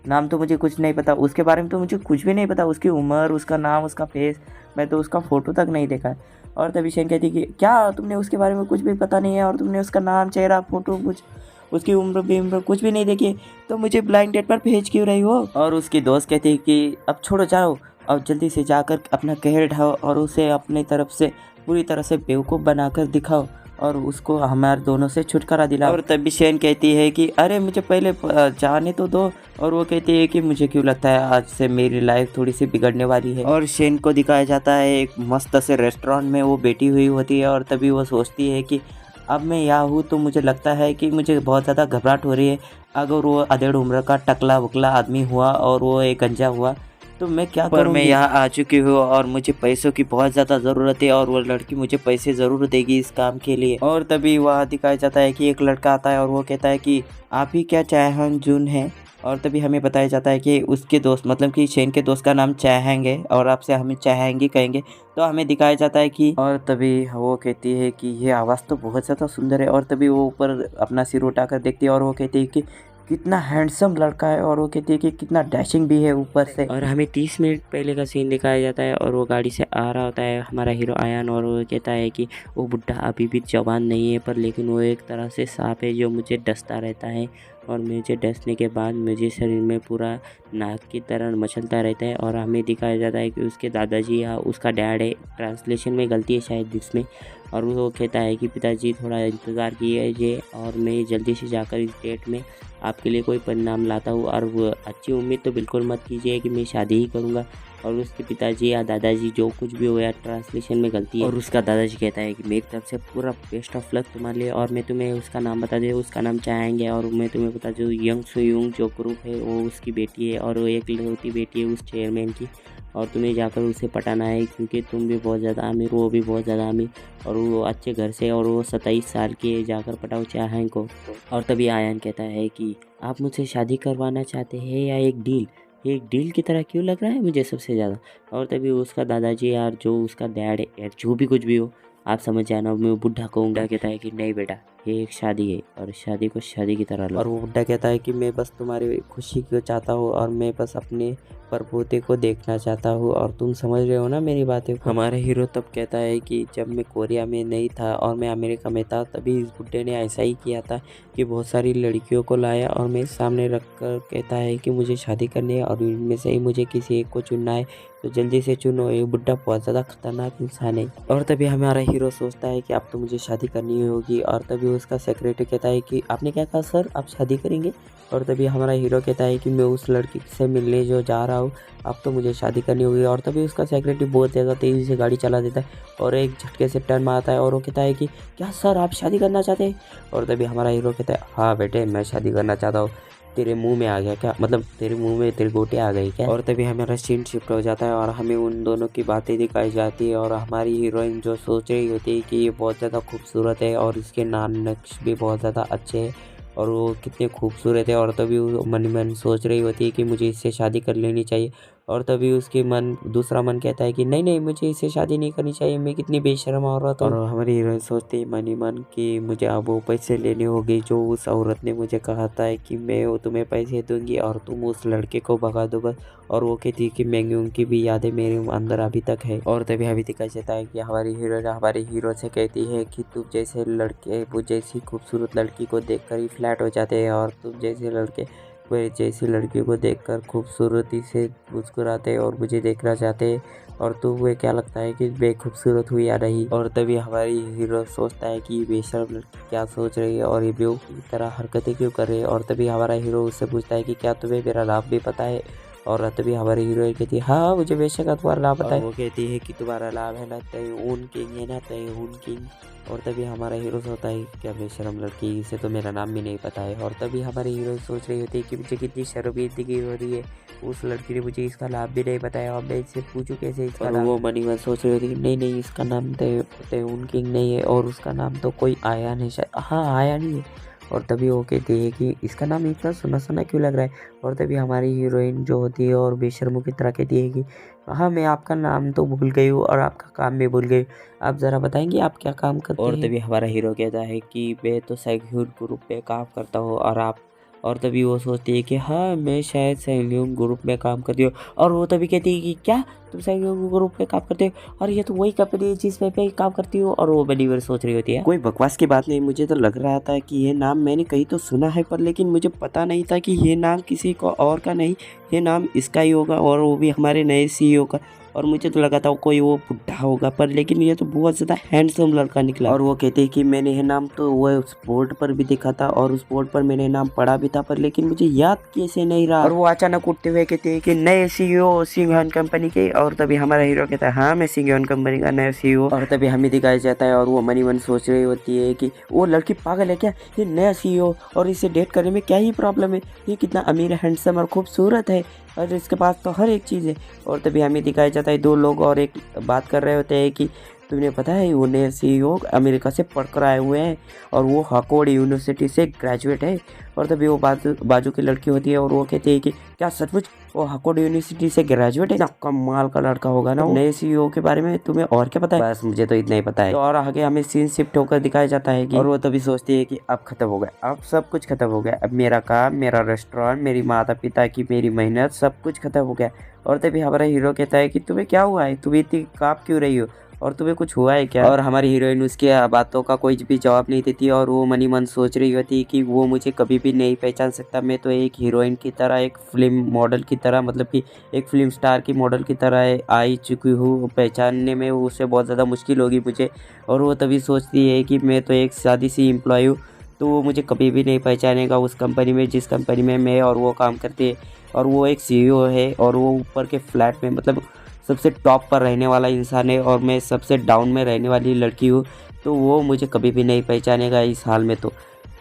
नाम तो मुझे कुछ नहीं पता, उसके बारे में तो मुझे कुछ भी नहीं पता, उसकी उम्र, उसका नाम, उसका फेस, मैं तो उसका फ़ोटो तक नहीं देखा है। और तभी शेन कहती कि क्या तुमने उसके बारे में कुछ भी पता नहीं है और तुमने उसका नाम, चेहरा, फ़ोटो, कुछ उसकी उम्र बेउम्र कुछ भी नहीं देखी, तो मुझे ब्लाइंड डेट पर भेज क्यों रही हो। और उसकी दोस्त कहती है कि अब छोड़ो, जाओ, अब जल्दी से जाकर अपना कहर ढाओ और उसे अपनी तरफ से पूरी तरह से बेवकूफ़ बनाकर दिखाओ। और उसको हमारे दोनों से छुटकारा दिला। और तभी शेन कहती है कि अरे मुझे पहले जाने तो दो। और वो कहती है कि मुझे क्यों लगता है आज से मेरी लाइफ थोड़ी सी बिगड़ने वाली है। और शेन को दिखाया जाता है एक मस्त से रेस्टोरेंट में वो बैठी हुई होती है। और तभी वो सोचती है कि अब मैं यहाँ हूँ तो मुझे लगता है कि मुझे बहुत ज़्यादा घबराहट हो रही है। अगर वो अधेड़ उम्र का टकला वकला आदमी हुआ और वो एक गंजा हुआ तो मैं क्या करूँ। मैं यहाँ आ चुकी हूँ और मुझे पैसों की बहुत ज़्यादा ज़रूरत है और वो लड़की मुझे पैसे ज़रूर देगी इस काम के लिए। और तभी वहाँ दिखाया जाता है कि एक लड़का आता है और वो कहता है कि आप ही क्या चाहंग जुन है। और तभी हमें बताया जाता है कि उसके दोस्त मतलब कि शेन के दोस्त का नाम चाहेंग है और आपसे हमें चाहेंगी कहेंगे। तो हमें दिखाया जाता है कि और तभी वो कहती है कि ये आवाज़ तो बहुत ज़्यादा सुंदर है। और तभी वो ऊपर अपना सिर उठाकर देखती है और वो कहती है कि कितना हैंडसम लड़का है। और वो कहती है कि कितना डैशिंग भी है ऊपर से। और हमें 30 मिनट पहले का सीन दिखाया जाता है और वो गाड़ी से आ रहा होता है हमारा हीरो आयान। और वो कहता है कि वो बुड्ढा अभी भी जवान नहीं है पर लेकिन वो एक तरह से सांप है जो मुझे डसता रहता है और मुझे डसने के बाद मुझे शरीर में पूरा नाक की तरह मचलता रहता है। और हमें दिखाया जाता है कि उसके दादाजी या उसका डैड है, ट्रांसलेशन में गलती है शायद इसमें। और वो कहता है कि पिताजी थोड़ा इंतज़ार कीजिए और मैं जल्दी से जाकर इस डेट में आपके लिए कोई परिणाम लाता हूँ। और वो अच्छी उम्मीद तो बिल्कुल मत कीजिए कि मैं शादी ही करूँगा। और उसके पिताजी या दादाजी जो कुछ भी हो या ट्रांसलेशन में गलती है। और उसका दादाजी कहता है कि मेरी तरफ से पूरा बेस्ट ऑफ लक तुम्हारे लिए। और मैं तुम्हें उसका नाम बता दूँ, उसका नाम चाहेंगे। और मैं तुम्हें बता दूँ यंग सुयुंग जो ग्रुप है वो उसकी बेटी है और वो एक लौती बेटी है उस चेयरमैन की। और तुम्हें जाकर उसे पटाना है क्योंकि तुम भी बहुत ज़्यादा अमीर, वो भी बहुत ज़्यादा अमीर और वो अच्छे घर से और वो 27 साल की है, जाकर पटाओ चाहें को। और तभी आयान कहता है कि आप मुझसे शादी करवाना चाहते हैं या एक डील की तरह क्यों लग रहा है मुझे सबसे ज़्यादा। और तभी उसका दादाजी यार जो उसका डैड है यार जो भी कुछ भी हो आप समझ जाना, मैं बुढ़ा कहूँगा। कहता है कि नहीं बेटा ये एक शादी है और शादी को शादी की तरह लो। और वो बुड्ढा कहता है कि मैं बस तुम्हारी खुशी को चाहता हूँ और मैं बस अपने परपोते को देखना चाहता हूँ। और तुम समझ रहे हो ना मेरी बातें को। हमारा हीरो तब कहता है कि जब मैं कोरिया में नहीं था और मैं अमेरिका में था तभी इस बुड्ढे ने ऐसा ही किया था कि बहुत सारी लड़कियों को लाया और मैं सामने रख कर कहता है कि मुझे शादी करनी है और इनमें से ही मुझे किसी एक को चुनना है तो जल्दी से चुनो। ये बुड्ढा बहुत ज़्यादा खतरनाक इंसान है। और तभी हमारा हीरो सोचता है कि अब तो मुझे शादी करनी ही होगी। और तभी उसका सेक्रेटरी कहता है कि आपने क्या कहा सर, आप शादी करेंगे। और तभी हमारा हीरो कहता है कि मैं उस लड़की से मिलने जो जा रहा हूँ अब तो मुझे शादी करनी होगी। और तभी उसका सेक्रेटरी बहुत ज़्यादा तेज़ी से गाड़ी चला देता है और एक झटके से टर्न मारता है और वो कहता है कि क्या सर आप शादी करना चाहते हैं। और तभी हमारा हीरो कहता है हाँ बेटे मैं शादी करना चाहता हूँ। तेरे मुंह में आ गया क्या, मतलब तेरे मुंह में तेरे गोटे आ गई क्या। और तभी हमारा सीन शिफ्ट हो जाता है और हमें उन दोनों की बातें दिखाई जाती है। और हमारी हीरोइन जो सोच रही होती है कि ये बहुत ज़्यादा खूबसूरत है और इसके नाम नक्श भी बहुत ज़्यादा अच्छे हैं और वो कितने खूबसूरत है। और तभी वो मन ही मन सोच रही होती है कि मुझे इससे शादी कर लेनी चाहिए। और तभी उसके दूसरा मन कहता है कि नहीं नहीं मुझे इससे शादी नहीं करनी चाहिए, मैं कितनी बेशर्म औरत हूँ। और हमारी हीरोइन सोचती है मन ही मन कि मुझे अब वो पैसे लेने होंगे जो उस औरत ने मुझे कहा था कि मैं वो तुम्हें पैसे दूंगी और तुम उस लड़के को भगा दो बस। और वो कहती है कि मैंने उनकी भी यादें मेरे अंदर अभी तक है। और तभी अभी दिखाई देता है कि हमारी हीरोइन हमारे हीरो से कहती है कि तुम जैसे लड़के वो जैसी खूबसूरत लड़की को देखकर ही फ्लैट हो जाते हैं और तुम जैसे लड़के वे जैसी लड़कियों को देखकर खूबसूरती से मुस्कुराते हैं और मुझे देखना चाहते हैं। और तुम्हें क्या लगता है कि मैं खूबसूरत हुई या नहीं। और तभी हमारी हीरो सोचता है कि ये बेशर्म लड़की क्या सोच रही है और ये बेवकूफ़ की तरह हरकतें क्यों कर रही है। और तभी हमारा हीरो उससे पूछता है कि क्या तुम्हें मेरा नाम भी पता है। और तभी हमारी हीरोइन कहती है हाँ मुझे बेशक तुम्हारा नाम पता है। वो कहती है कि तुम्हारा नाम है ना तय किंग है ना तय किंग। और तभी हमारा हीरो सोचता है क्या बेशरम लड़की, इसे तो मेरा नाम भी नहीं पता है। और तभी हमारी हीरो सोच रही होती है कि मुझे कितनी शर्मिंदगी हो रही है, उस लड़की ने मुझे इसका नाम भी नहीं बताया और मैं इससे पूछूं कैसे इसका नाम। वो मनी मन सोच रही होती है नहीं नहीं इसका नाम तय किंग नहीं है और उसका नाम तो कोई आयान है शायद, हाँ आयान ही है। और तभी वो कहती है कि इसका नाम इतना सुना सुना क्यों लग रहा है। और तभी हमारी हीरोइन जो होती है और बेशर्मों की तरह कहती है कि हाँ मैं आपका नाम तो भूल गई हूँ और आपका काम भी भूल गई, आप ज़रा बताएंगे आप क्या काम करते हैं। और तभी हमारा हीरो कहता है कि मैं तो सेक्यूर ग्रुप पे काम करता हूँ और आप। और तभी वो सोचती है कि हाँ मैं शायद सेल्यूम ग्रुप में काम करती हूँ। और वो तभी कहती है कि क्या तुम सहयोग ग्रुप पे काम करते हो और ये तो वही कंपनी है जिस पे काम करती हो। और वो बड़ी सोच रही होती है। कोई बकवास की बात नहीं, मुझे तो लग रहा था कि ये नाम मैंने कहीं तो सुना है, पर लेकिन मुझे पता नहीं था कि ये नाम किसी को और का नहीं, ये नाम इसका ही होगा और वो भी हमारे नए सीईओ का। और मुझे तो लगा था कोई वो बुढ़ा होगा, पर लेकिन ये तो बहुत ज़्यादा हैंडसम लड़का निकला। और वो कहते हैं कि मैंने ये नाम तो वो उस बोर्ड पर भी देखा था और उस बोर्ड पर मैंने नाम पढ़ा भी था, पर लेकिन मुझे याद कैसे नहीं रहा। और वो अचानक उठते हुए कहते हैं कि नए सीईओ सिंघन कंपनी के। और तभी हमारा हीरो कहता है हाँ मैं सिंघन कंपनी का नया सीईओ। और तभी हमें दिखाया जाता है और वो मनी मन सोच रही होती है कि वो लड़की पागल है क्या, ये नया सीईओ और इसे डेट करने में क्या ही प्रॉब्लम है, ये कितना अमीर हैंडसम और खूबसूरत है और इसके पास तो हर एक चीज़ है। और तभी हमें दिखाया जाता है दो लोग और एक बात कर रहे होते हैं कि तुमने पता है वो नए सीईओ अमेरिका से पढ़कर आए हुए हैं और वो हार्वर्ड यूनिवर्सिटी से ग्रेजुएट है। और तभी वो बाजू की लड़की होती है और वो कहती है कि क्या सचमुच वो हार्वर्ड यूनिवर्सिटी से ग्रेजुएट है, ना कमाल का लड़का होगा ना। नए सीईओ के बारे में तुम्हें और क्या पता है? बस मुझे तो इतना ही पता है। तो और आगे हमें सीन शिफ्ट होकर दिखाया जाता है कि और वो तभी सोचती है कि अब खत्म हो गया, अब सब कुछ खत्म हो गया, अब मेरा काम, मेरा रेस्टोरेंट, मेरी माता पिता की मेरी मेहनत सब कुछ खत्म हो गया। और तभी हमारा हीरो कहता है कि तुम्हें क्या हुआ है, तुम इतनी काँप क्यों रही हो और तुम्हें कुछ हुआ है क्या? और हमारी हीरोइन उसकी बातों का कोई भी जवाब नहीं देती और वो मनी मन सोच रही होती कि वो मुझे कभी भी नहीं पहचान सकता, मैं तो एक हीरोइन की तरह, एक फिल्म मॉडल की तरह, मतलब कि एक फिल्म स्टार की मॉडल की तरह आई चुकी हूँ, पहचानने में उससे बहुत ज़्यादा मुश्किल होगी मुझे। और वो तभी सोचती है कि मैं तो एक सादी सी एम्प्लॉय हूँ, तो वो मुझे कभी भी नहीं पहचानेगा उस कंपनी में जिस कंपनी में मैं और वो काम करते हैं। और वो एक सीईओ है और वो ऊपर के फ्लैट में, मतलब सबसे टॉप पर रहने वाला इंसान है और मैं सबसे डाउन में रहने वाली लड़की हूँ, तो वो मुझे कभी भी नहीं पहचानेगा इस हाल में तो।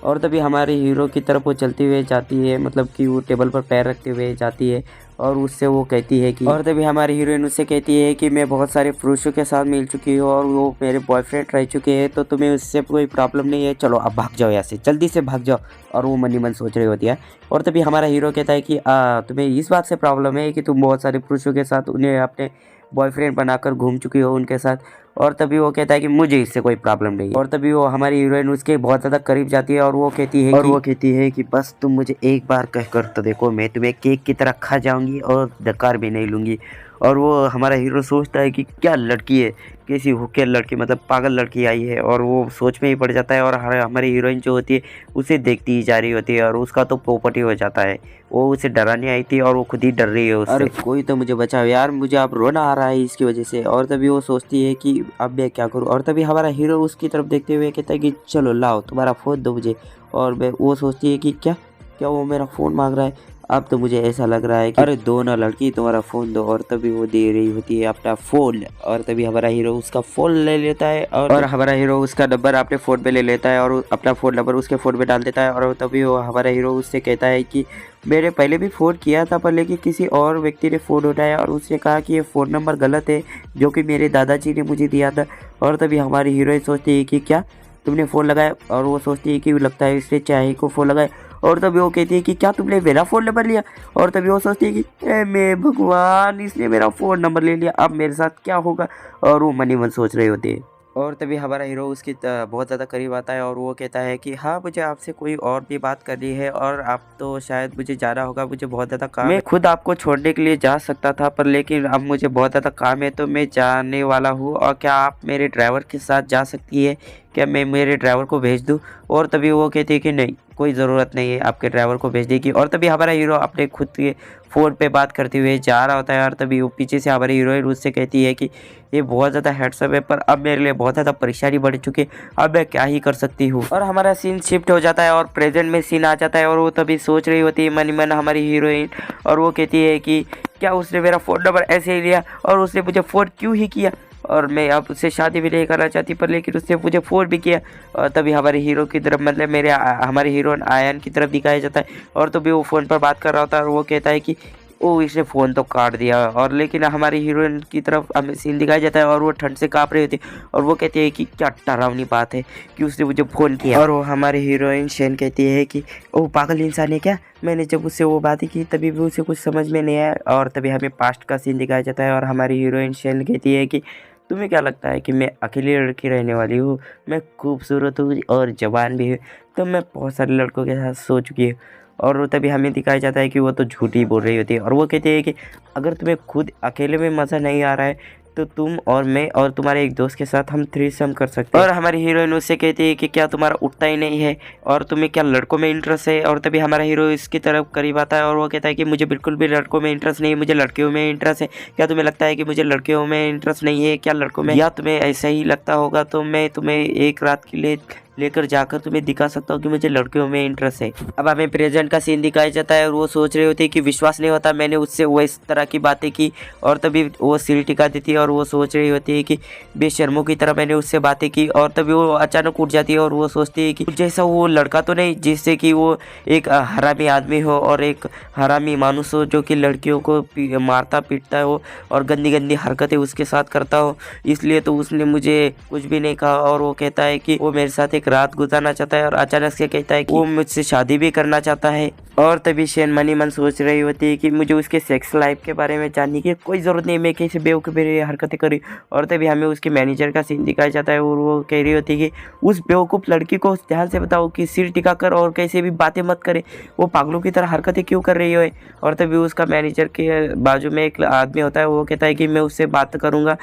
और तभी हमारे हीरो की तरफ वो चलती हुई जाती है, मतलब कि वो टेबल पर पैर रखते हुए जाती है और उससे वो कहती है कि और तभी हमारी हीरोइन उससे कहती है कि मैं बहुत सारे पुरुषों के साथ मिल चुकी हूँ और वो मेरे बॉयफ्रेंड रह चुके हैं, तो तुम्हें उससे कोई प्रॉब्लम नहीं है, चलो अब भाग जाओ यहाँ से, जल्दी से भाग जाओ। और वो मनी मन सोच रही होती है। और तभी हमारा हीरो कहता है कि तुम्हें इस बात से प्रॉब्लम है कि तुम बहुत सारे पुरुषों के साथ उन्हें अपने बॉयफ्रेंड बनाकर घूम चुकी हो उनके साथ। और तभी वो कहता है कि मुझे इससे कोई प्रॉब्लम नहीं है। और तभी वो हमारी हीरोइन उसके बहुत ज़्यादा करीब जाती है और वो कहती है कि बस तुम मुझे एक बार कहकर तो देखो, मैं तुम्हें केक की तरह खा जाऊंगी और डकार भी नहीं लूँगी। और वो हमारा हीरो सोचता है कि क्या लड़की है, कैसी हुक्के लड़की, मतलब पागल लड़की आई है, और वो सोच में ही पड़ जाता है। और हमारी हीरोइन जो होती है उसे देखती ही जा रही होती है और उसका तो पोपट ही हो जाता है। वो उसे डराने आई थी और वो खुद ही डर रही है उससे। अरे कोई तो मुझे बचाओ यार, मुझे अब रोना आ रहा है इसकी वजह से। और तभी वो सोचती है कि अब मैं क्या करूँ। और तभी हमारा हीरो उसकी तरफ देखते हुए कहता है कि चलो लाओ तुम्हारा फ़ोन दो मुझे। और वो सोचती है कि क्या क्या वो मेरा फ़ोन मांग रहा है। अब तो मुझे ऐसा लग रहा है कि अरे दो ना लड़की, तुम्हारा फ़ोन दो। और तभी वो दे रही होती है अपना फ़ोन और तभी हमारा हीरो उसका फ़ोन ले लेता है और हमारा हीरो उसका नंबर अपने फ़ोन पे ले लेता है और अपना फ़ोन नंबर उसके फ़ोन पे डाल देता है। और तभी वो हमारा हीरो उससे कहता है कि मैंने पहले भी फ़ोन किया था, पर लेकिन किसी और व्यक्ति ने फ़ोन उठाया और उसने कहा कि ये फ़ोन नंबर गलत है जो कि मेरे दादाजी ने मुझे दिया था। और तभी हमारी हीरोइन सोचती है कि क्या तुमने फ़ोन लगाया। और वो सोचती है कि लगता है इसने चाहे को फ़ोन लगाया। और तभी वो कहती है कि क्या तुमने मेरा फ़ोन नंबर लिया। और तभी वो सोचती है कि मैं भगवान, इसने मेरा फ़ोन नंबर ले लिया, अब मेरे साथ क्या होगा। और वो मनी मन सोच रहे होते हैं। और तभी हमारा हीरो उसकी बहुत ज़्यादा करीब आता है और वो कहता है कि हाँ मुझे आपसे कोई और भी बात करनी है और आप तो शायद मुझे जाना होगा, मुझे बहुत ज़्यादा काम है। मैं खुद आपको छोड़ने के लिए जा सकता था, पर लेकिन अब मुझे बहुत ज़्यादा काम है तो मैं जाने वाला हूँ। और क्या आप मेरे ड्राइवर के साथ जा सकती है, क्या मैं मेरे ड्राइवर को भेज दूँ। और तभी वो कहती है कि नहीं, कोई ज़रूरत नहीं है आपके ड्राइवर को भेजने की। और तभी हमारा हीरो अपने खुद के फ़ोन पे बात करते हुए जा रहा होता है। और तभी वो पीछे से हमारी हीरोइन उससे कहती है कि ये बहुत ज़्यादा हैंडसम है, पर अब मेरे लिए बहुत ज़्यादा परेशानी बढ़ चुकी है, अब मैं क्या ही कर सकती हूँ। और हमारा सीन शिफ्ट हो जाता है और प्रेजेंट में सीन आ जाता है। और वो तभी सोच रही होती है मन ही मन हमारी हीरोइन, और वो कहती है कि क्या उसने मेरा फ़ोन नंबर ऐसे ही लिया और उसने मुझे फ़ोन क्यों ही किया, और मैं अब उससे शादी भी नहीं करना चाहती, पर लेकिन उसने मुझे फ़ोन भी किया। और तभी हमारे हीरो की तरफ, मतलब हमारे हीरोइन आयन की तरफ दिखाया जाता है। और तभी वो फ़ोन पर बात कर रहा होता है और वो कहता है कि ओ इसने फ़ोन तो काट दिया। और लेकिन हमारी हीरोइन की तरफ हमें सीन दिखाया जाता है और वो ठंड से काँप रही होती है और वो कहती है कि क्या डरावनी बात है कि उसने मुझे फ़ोन किया। और वो हमारी हीरोइन शेन कहती है कि ओ पागल इंसान है क्या, मैंने जब उससे वो बातें की तभी भी उसे कुछ समझ में नहीं आया। और तभी हमें पास्ट का सीन दिखाया जाता है और हमारी हीरोइन शेन कहती है कि तुम्हें क्या लगता है कि मैं अकेली लड़की रहने वाली हूँ, मैं खूबसूरत हूँ और जवान भी हूँ, तो मैं बहुत सारे लड़कों के साथ सो चुकी हूँ। और तभी हमें दिखाया जाता है कि वो तो झूठ ही बोल रही होती है। और वो कहते हैं कि अगर तुम्हें खुद अकेले में मज़ा नहीं आ रहा है तो तुम और मैं और तुम्हारे एक दोस्त के साथ हम थ्रीसम कर सकते हैं। और हमारी हीरोइन उससे कहती है कि क्या तुम्हारा उठता ही नहीं है और तुम्हें क्या लड़कों में इंटरेस्ट है। और तभी हमारा हीरो इसकी तरफ करीब आता है और वो कहता है कि मुझे बिल्कुल भी लड़कों में इंटरेस्ट नहीं है, मुझे लड़कियों में इंटरेस्ट है। क्या तुम्हें लगता है कि मुझे लड़कियों में इंटरेस्ट नहीं है क्या लड़कों में, या तुम्हें ऐसा ही लगता होगा तो मैं तुम्हें एक रात के लिए लेकर जाकर तुम्हें दिखा सकता हूँ कि मुझे लड़कियों में इंटरेस्ट है। अब हमें प्रेजेंट का सीन दिखाया जाता है और वो सोच रही होती है कि विश्वास नहीं होता मैंने उससे वो इस तरह की बातें की। और तभी वो सिर टिका देती है और वो सोच रही होती है कि बेशर्मों की तरह मैंने उससे बातें की। और तभी वो अचानक उठ जाती है और वो सोचती है कि जैसा वो लड़का तो नहीं जिससे कि वो एक हरामी आदमी हो और एक हरामी मानुस हो जो कि लड़कियों को मारता पीटता हो और गंदी गंदी हरकतें उसके साथ करता हो, इसलिए तो उसने मुझे कुछ भी नहीं कहा। और वो कहता है कि वो मेरे साथ रात गुजारना चाहता है और अचानक से कहता है कि वो मुझसे शादी भी करना चाहता है। और तभी शेन मनी मन सोच रही होती है कि मुझे उसके सेक्स लाइफ के बारे में जानने की कोई ज़रूरत नहीं, मैं कैसे बेवकूफ़ी हरकतें करी। और तभी हमें उसके मैनेजर का सीन दिखाया जाता है और वो कह रही होती है कि उस बेवकूफ़ लड़की को ध्यान से बताओ कि सिर टिका कर और कैसे भी बातें मत करे, वो पागलों की तरह हरकतें क्यों कर रही है। और तभी उसका मैनेजर के बाजू में एक आदमी होता है, वो कहता है कि मैं उससे बात करूँगा,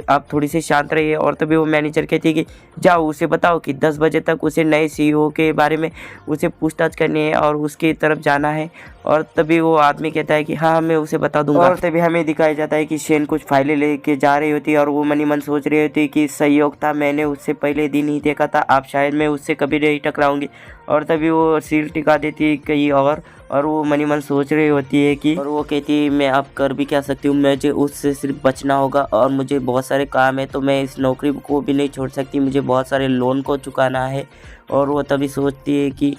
आप थोड़ी सी शांत रहिए। और तभी वो मैनेजर कहती है कि जाओ उसे बताओ कि 10 बजे तक उसे नए CEO के बारे में उसे पूछताछ करनी है और उसकी तरफ जाना है। और तभी वो आदमी कहता है कि हाँ मैं उसे बता दूंगा। और तभी हमें दिखाया जाता है कि शेन कुछ फाइलें लेके जा रही होती है और वो मनी मन सोच रही होती है कि संयोग था, मैंने उससे पहले दिन ही देखा था, आप शायद मैं उससे कभी नहीं टकराऊंगी। और तभी वो सिर टिका देती है कहीं और वो मनी मन सोच रही होती है कि, और वो कहती है मैं अब कर भी क्या सकती हूँ, मुझे उससे सिर्फ बचना होगा और मुझे बहुत सारे काम है तो मैं इस नौकरी को भी नहीं छोड़ सकती, मुझे बहुत सारे लोन को चुकाना है। और वो तभी सोचती है कि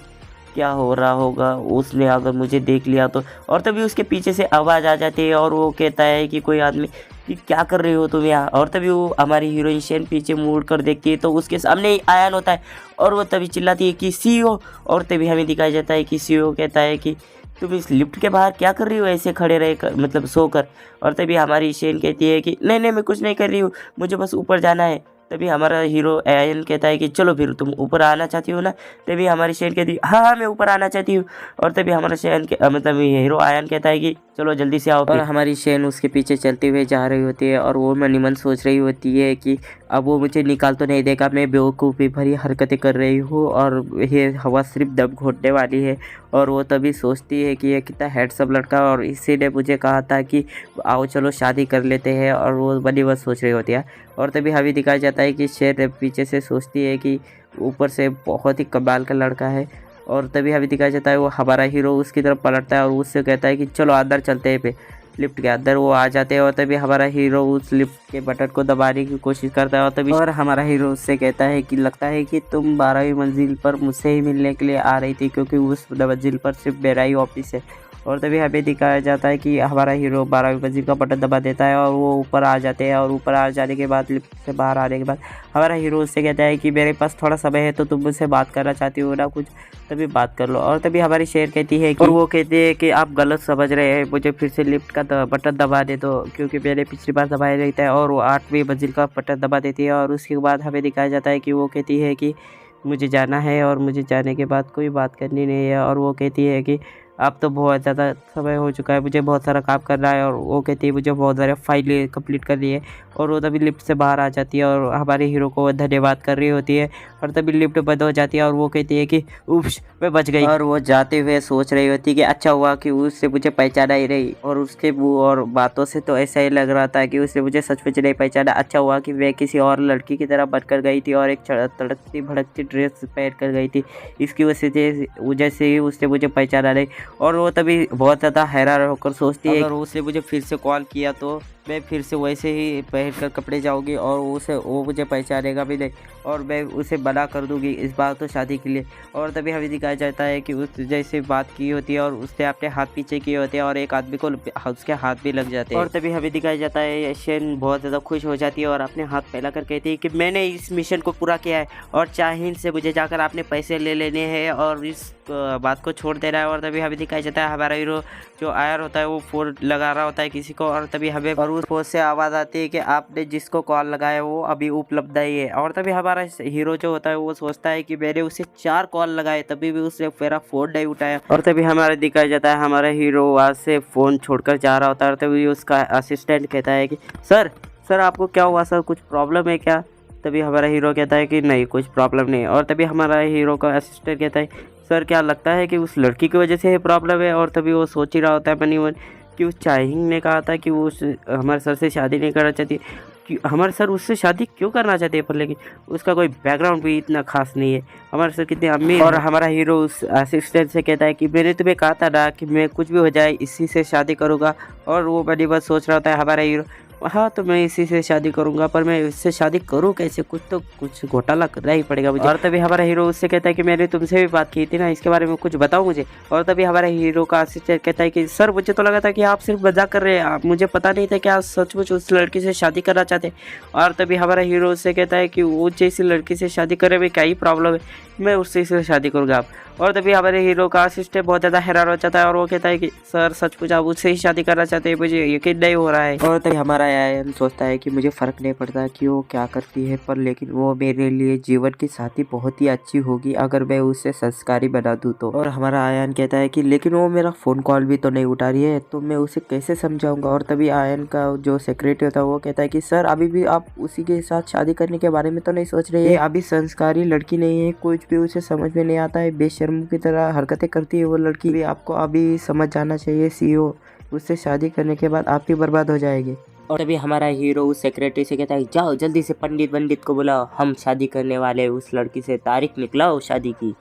क्या हो रहा होगा, उसने अगर मुझे देख लिया तो। और तभी उसके पीछे से आवाज़ आ जाती है और वो कहता है कि कोई आदमी कि क्या कर रही हो तुम यहाँ। और तभी वो हमारी हीरोइन शेन पीछे मुड़ कर देखती है तो उसके सामने ही आयन होता है और वो तभी चिल्लाती है कि CEO। और तभी हमें दिखाया जाता है कि CEO कहता है कि तुम इस लिफ्ट के बाहर क्या कर रही हो ऐसे खड़े रहे मतलब सोकर। और तभी हमारी शेन कहती है कि नहीं नहीं मैं कुछ नहीं कर रही हूँ, मुझे बस ऊपर जाना है। तभी हमारा हीरो आयन कहता है कि चलो फिर तुम ऊपर आना चाहती हो ना। तभी हमारी शेन कहती है हाँ हाँ मैं ऊपर आना चाहती हूँ। और तभी हमारा शेन मतलब हीरो आयन कहता है कि चलो जल्दी से आओ। और हमारी शेन उसके पीछे चलते हुए जा रही होती है और वो मनी मन सोच रही होती है कि अब वो मुझे निकाल तो नहीं देगा, मैं बेवकूफ़ी भरी हरकतें कर रही हूँ और ये हवा सिर्फ दम घोटने वाली है। और वो तभी सोचती है कि ये कितना हैंडसम लड़का और इसी ने मुझे कहा था कि आओ चलो शादी कर लेते हैं। और वो बनी बस सोच रही होती है। और तभी हमें दिखाया जाता है कि शेर पीछे से सोचती है कि ऊपर से बहुत ही कमाल का लड़का है। और तभी हमें दिखाया जाता है वो हमारा हीरो उसकी तरफ पलटता है और उससे कहता है कि चलो अंदर चलते हैं। पे लिफ्ट के अंदर वो आ जाते हैं और तभी हमारा हीरो उस लिफ्ट के बटन को दबाने की कोशिश करता है। और तभी हमारा हीरो उससे कहता है कि लगता है कि तुम 12वीं मंजिल पर मुझसे ही मिलने के लिए आ रही थी क्योंकि उस मंजिल पर सिर्फ मेरा ही ऑफिस है। और तभी हमें दिखाया जाता है कि हमारा हीरो 12वीं मंजिल का बटन दबा देता है और वो ऊपर आ जाते हैं। और ऊपर आ जाने के बाद लिफ्ट से बाहर आने के बाद हमारा हीरो उससे कहता है कि मेरे पास थोड़ा समय है तो तुम मुझसे बात करना चाहती हो ना कुछ, तभी बात कर लो। और तभी हमारी शेर कहती है कि, और वो कहती है कि आप गलत समझ रहे हैं, मुझे फिर से लिफ्ट का बटन दबा दे दो क्योंकि मैंने पिछली बार दबाया नहीं था। और वो 8वीं मंजिल का बटन दबा देती है। और उसके बाद हमें दिखाया जाता है कि वो कहती है कि मुझे जाना है और मुझे जाने के बाद कोई बात करनी नहीं है। और वो कहती है कि अब तो बहुत ज़्यादा समय हो चुका है, मुझे बहुत सारा काम करना है। और वो कहती है मुझे बहुत सारे फाइलें कंप्लीट करनी है। और वो तभी लिफ्ट से बाहर आ जाती है और हमारे हीरो को धन्यवाद कर रही होती है। और तभी लिफ्ट बंद हो जाती है और वो कहती है कि उप्स मैं बच गई। और वो जाते हुए सोच रही होती है कि अच्छा हुआ कि उससे मुझे पहचाना ही नहीं। और उसके मुँह और बातों से तो ऐसा ही लग रहा था कि उसने मुझे सचमुच नहीं पहचाना। अच्छा हुआ कि मैं किसी और लड़की की तरह बनकर गई थी और एक तड़कती भड़कती ड्रेस पहन कर गई थी, इसकी वजह से ही उसने मुझे पहचाना नहीं। और वो तभी बहुत ज़्यादा हैरान होकर सोचती है अगर उसने मुझे फिर से कॉल किया तो मैं फिर से वैसे ही पहन कर कपड़े जाऊंगी और वो मुझे पहचानेगा भी नहीं और मैं उसे मना कर दूंगी इस बार तो शादी के लिए। और तभी हमें दिखाया जाता है कि उस जैसे बात की होती है और उसने अपने हाथ पीछे किए होते हैं और एक आदमी को उसके हाथ भी लग जाते हैं। और तभी हमें दिखाया जाता है शेन बहुत ज़्यादा खुश हो जाती है और अपने हाथ फैला कर कहती है कि मैंने इस मिशन को पूरा किया है और चाहीन से मुझे जाकर अपने पैसे ले लेने हैं और इस बात को छोड़ देना है। और तभी हमें दिखाया जाता है हमारा हीरो जो आयर होता है वो फोन लगा रहा होता है किसी को। और तभी हमें और उस फोन से आवाज़ आती है कि आपने जिसको कॉल लगाया वो अभी उपलब्ध नहीं है। और तभी हमारा हीरो जो होता है वो सोचता है कि मैंने उसे 4 कॉल लगाए तभी भी उसने मेरा फ़ोन नहीं उठाया। और तभी हमारा दिखाया जाता है हमारा हीरो वहाँ से फ़ोन छोड़कर जा रहा होता है। और तभी उसका असिस्टेंट कहता है कि सर आपको क्या हुआ सर, कुछ प्रॉब्लम है क्या? तभी हमारा हीरो कहता है कि नहीं कुछ प्रॉब्लम नहीं है। और तभी हमारा हीरो का असिस्टेंट कहता है सर क्या लगता है कि उस लड़की की वजह से ये प्रॉब्लम है? और तभी वो सोच ही रहा होता है मनी मन कि उस चाहिंग ने कहा था कि वो उस हमारे सर से शादी नहीं करना चाहती, कि हमारे सर उससे शादी क्यों करना चाहते हैं, पर लेकिन उसका कोई बैकग्राउंड भी इतना खास नहीं है, हमारे सर कितने अमीर। और हमारा हीरो उस असिस्टेंट से कहता है कि मैंने तुम्हें कहा था ना कि मैं कुछ भी हो जाए इसी से शादी करूँगा। और वो बड़ी बात सोच रहा होता है हमारा हीरो, हाँ तो मैं इसी से शादी करूंगा, पर मैं इससे शादी करूँ कैसे, कुछ घोटाला करना ही पड़ेगा मुझे। और तभी हमारा हीरो उससे कहता है कि मैंने तुमसे भी बात की थी ना, इसके बारे में कुछ बताओ मुझे। और तभी हमारा हीरो का असिस्टेंट कहता है कि सर मुझे तो लगा था कि आप सिर्फ मजाक कर रहे हैं, मुझे पता नहीं था कि आप सचमुच उस लड़की से शादी करना चाहते। और तभी हमारा हीरो उससे कहता है कि वो जैसी लड़की से शादी करने में क्या ही प्रॉब्लम है, मैं उससे से शादी करूँगा आप। और तभी हमारे हीरो का असिस्टेंट बहुत ज़्यादा हैरान हो जाता है और वो कहता है कि सर सचमुच आप उससे ही शादी करना चाहते हैं, मुझे यकीन नहीं हो रहा है। और तभी हमारा आयन सोचता है कि मुझे फ़र्क नहीं पड़ता कि वो क्या करती है, पर लेकिन वो मेरे लिए जीवन की साथी बहुत ही अच्छी होगी अगर मैं उसे संस्कारी बना दूँ तो। और हमारा आयन कहता है कि लेकिन वो मेरा फ़ोन कॉल भी तो नहीं उठा रही है, तो मैं उसे कैसे समझाऊंगा। और तभी आयन का जो सेक्रेटरी होता है वो कहता है कि सर अभी भी आप उसी के साथ शादी करने के बारे में तो नहीं सोच रहे हैं, अभी संस्कारी लड़की नहीं है, कुछ भी उसे समझ में नहीं आता है, बेशर्म की तरह हरकतें करती है वो लड़की भी, आपको अभी समझ जाना चाहिए सीईओ, उससे शादी करने के बाद आप ही बर्बाद हो जाएंगे। और तभी हमारा हीरो उस सेक्रेटरी से कहता है जाओ जल्दी से पंडित को बुलाओ, हम शादी करने वाले हैं उस लड़की से, तारीख निकलाओ शादी की।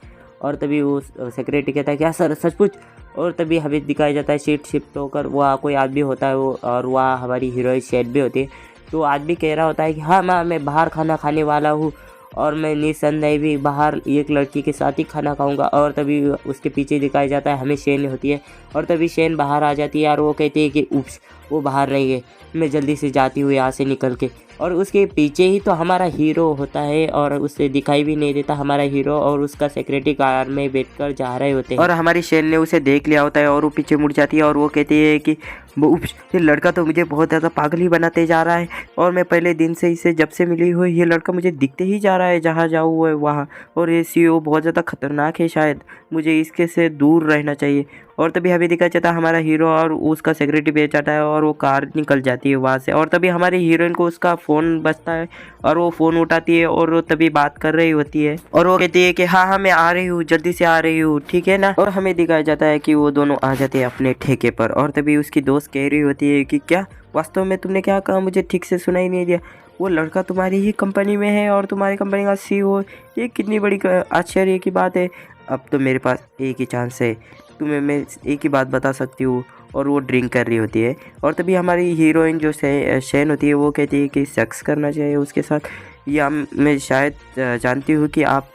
और तभी वो सेक्रेटरी कहता है क्या सर सचमुच? और तभी हमें दिखाया जाता है सीट शिफ्ट होकर वहाँ कोई आदमी होता है वो, और वहाँ हमारी हीरोइन शेड भी होती है। तो आदमी कह रहा होता है कि हाँ मैं बाहर खाना खाने वाला हूँ और मैं निस्संदेह भी बाहर एक लड़की के साथ ही खाना खाऊंगा। और तभी उसके पीछे दिखाया जाता है हमें शेन होती है। और तभी शेन बाहर आ जाती है और वो कहती है कि उप्स वो बाहर नहीं है, मैं जल्दी से जाती हूँ यहाँ से निकल के। और उसके पीछे ही तो हमारा हीरो होता है और उससे दिखाई भी नहीं देता हमारा हीरो, और उसका सेक्रेटरी कार में बैठकर जा रहे होते हैं। और हमारी शेन ने उसे देख लिया होता है और वो पीछे मुड़ जाती है और वो कहती है कि ये लड़का तो मुझे बहुत ज़्यादा पागल ही बनाते जा रहा है, और मैं पहले दिन से इसे जब से मिली हुई ये लड़का मुझे दिखते ही जा रहा है जहाँ जाऊँ वहाँ, और ये सीईओ बहुत ज़्यादा खतरनाक है, शायद मुझे इसके से दूर रहना चाहिए। और तभी हमें दिखा जाता है हमारा हीरो और उसका सेक्रेटरी बेच जाता है और वो कार निकल जाती है वहाँ से। और तभी हमारी हीरोइन को उसका फ़ोन बजता है और वो फ़ोन उठाती है और वो तभी बात कर रही होती है और वो कहती है कि हाँ मैं आ रही हूँ, जल्दी से आ रही हूँ, ठीक है ना। और हमें दिखाया जाता है कि वो दोनों आ जाते हैं अपने ठेके पर। और तभी उसकी दोस्त कह रही होती है कि क्या वास्तव में तुमने क्या कहा, मुझे ठीक से सुनाई नहीं दिया, वो लड़का तुम्हारी ही कंपनी में है और तुम्हारी कंपनी का सीईओ, ये कितनी बड़ी आश्चर्य की बात है। अब तो मेरे पास एक ही चांस है, तुम्हें मैं एक ही बात बता सकती हूँ। और वो ड्रिंक कर रही होती है। और तभी हमारी हीरोइन जो शैन होती है वो कहती है कि सेक्स करना चाहिए उसके साथ, या मैं शायद जानती हूँ कि आप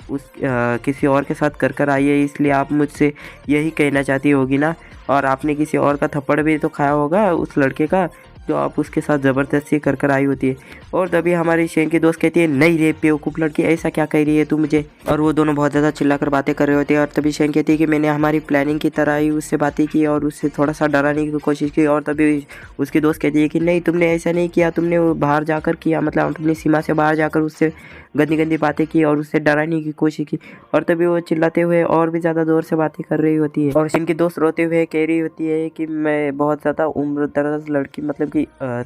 किसी और के साथ कर आई है, इसलिए आप मुझसे यही कहना चाहती होगी ना, और आपने किसी और का थप्पड़ भी तो खाया होगा उस लड़के का जो आप उसके साथ ज़बरदस्ती कर आई होती है। और तभी हमारी शेन की दोस्त कहती है नहीं रे बेवकूफ़ लड़की, ऐसा क्या कह रही है तू मुझे। और वो दोनों बहुत ज़्यादा चिल्लाकर बातें कर रहे होते हैं। और तभी शेन कहती है कि मैंने हमारी प्लानिंग की तरह ही उससे बातें की और उससे थोड़ा सा डराने की कोशिश की। और तभी उसकी दोस्त कहती है कि नहीं तुमने ऐसा नहीं किया, तुमने बाहर जाकर किया, मतलब अपनी सीमा से बाहर जाकर उससे गंदी गंदी बातें की और उससे डराने की कोशिश की। और तभी वो चिल्लाते हुए और भी ज़्यादा ज़ोर से बातें कर रही होती है। और इनकी दोस्त रोते हुए कह रही होती है कि मैं बहुत ज़्यादा उम्र दराज लड़की, मतलब कि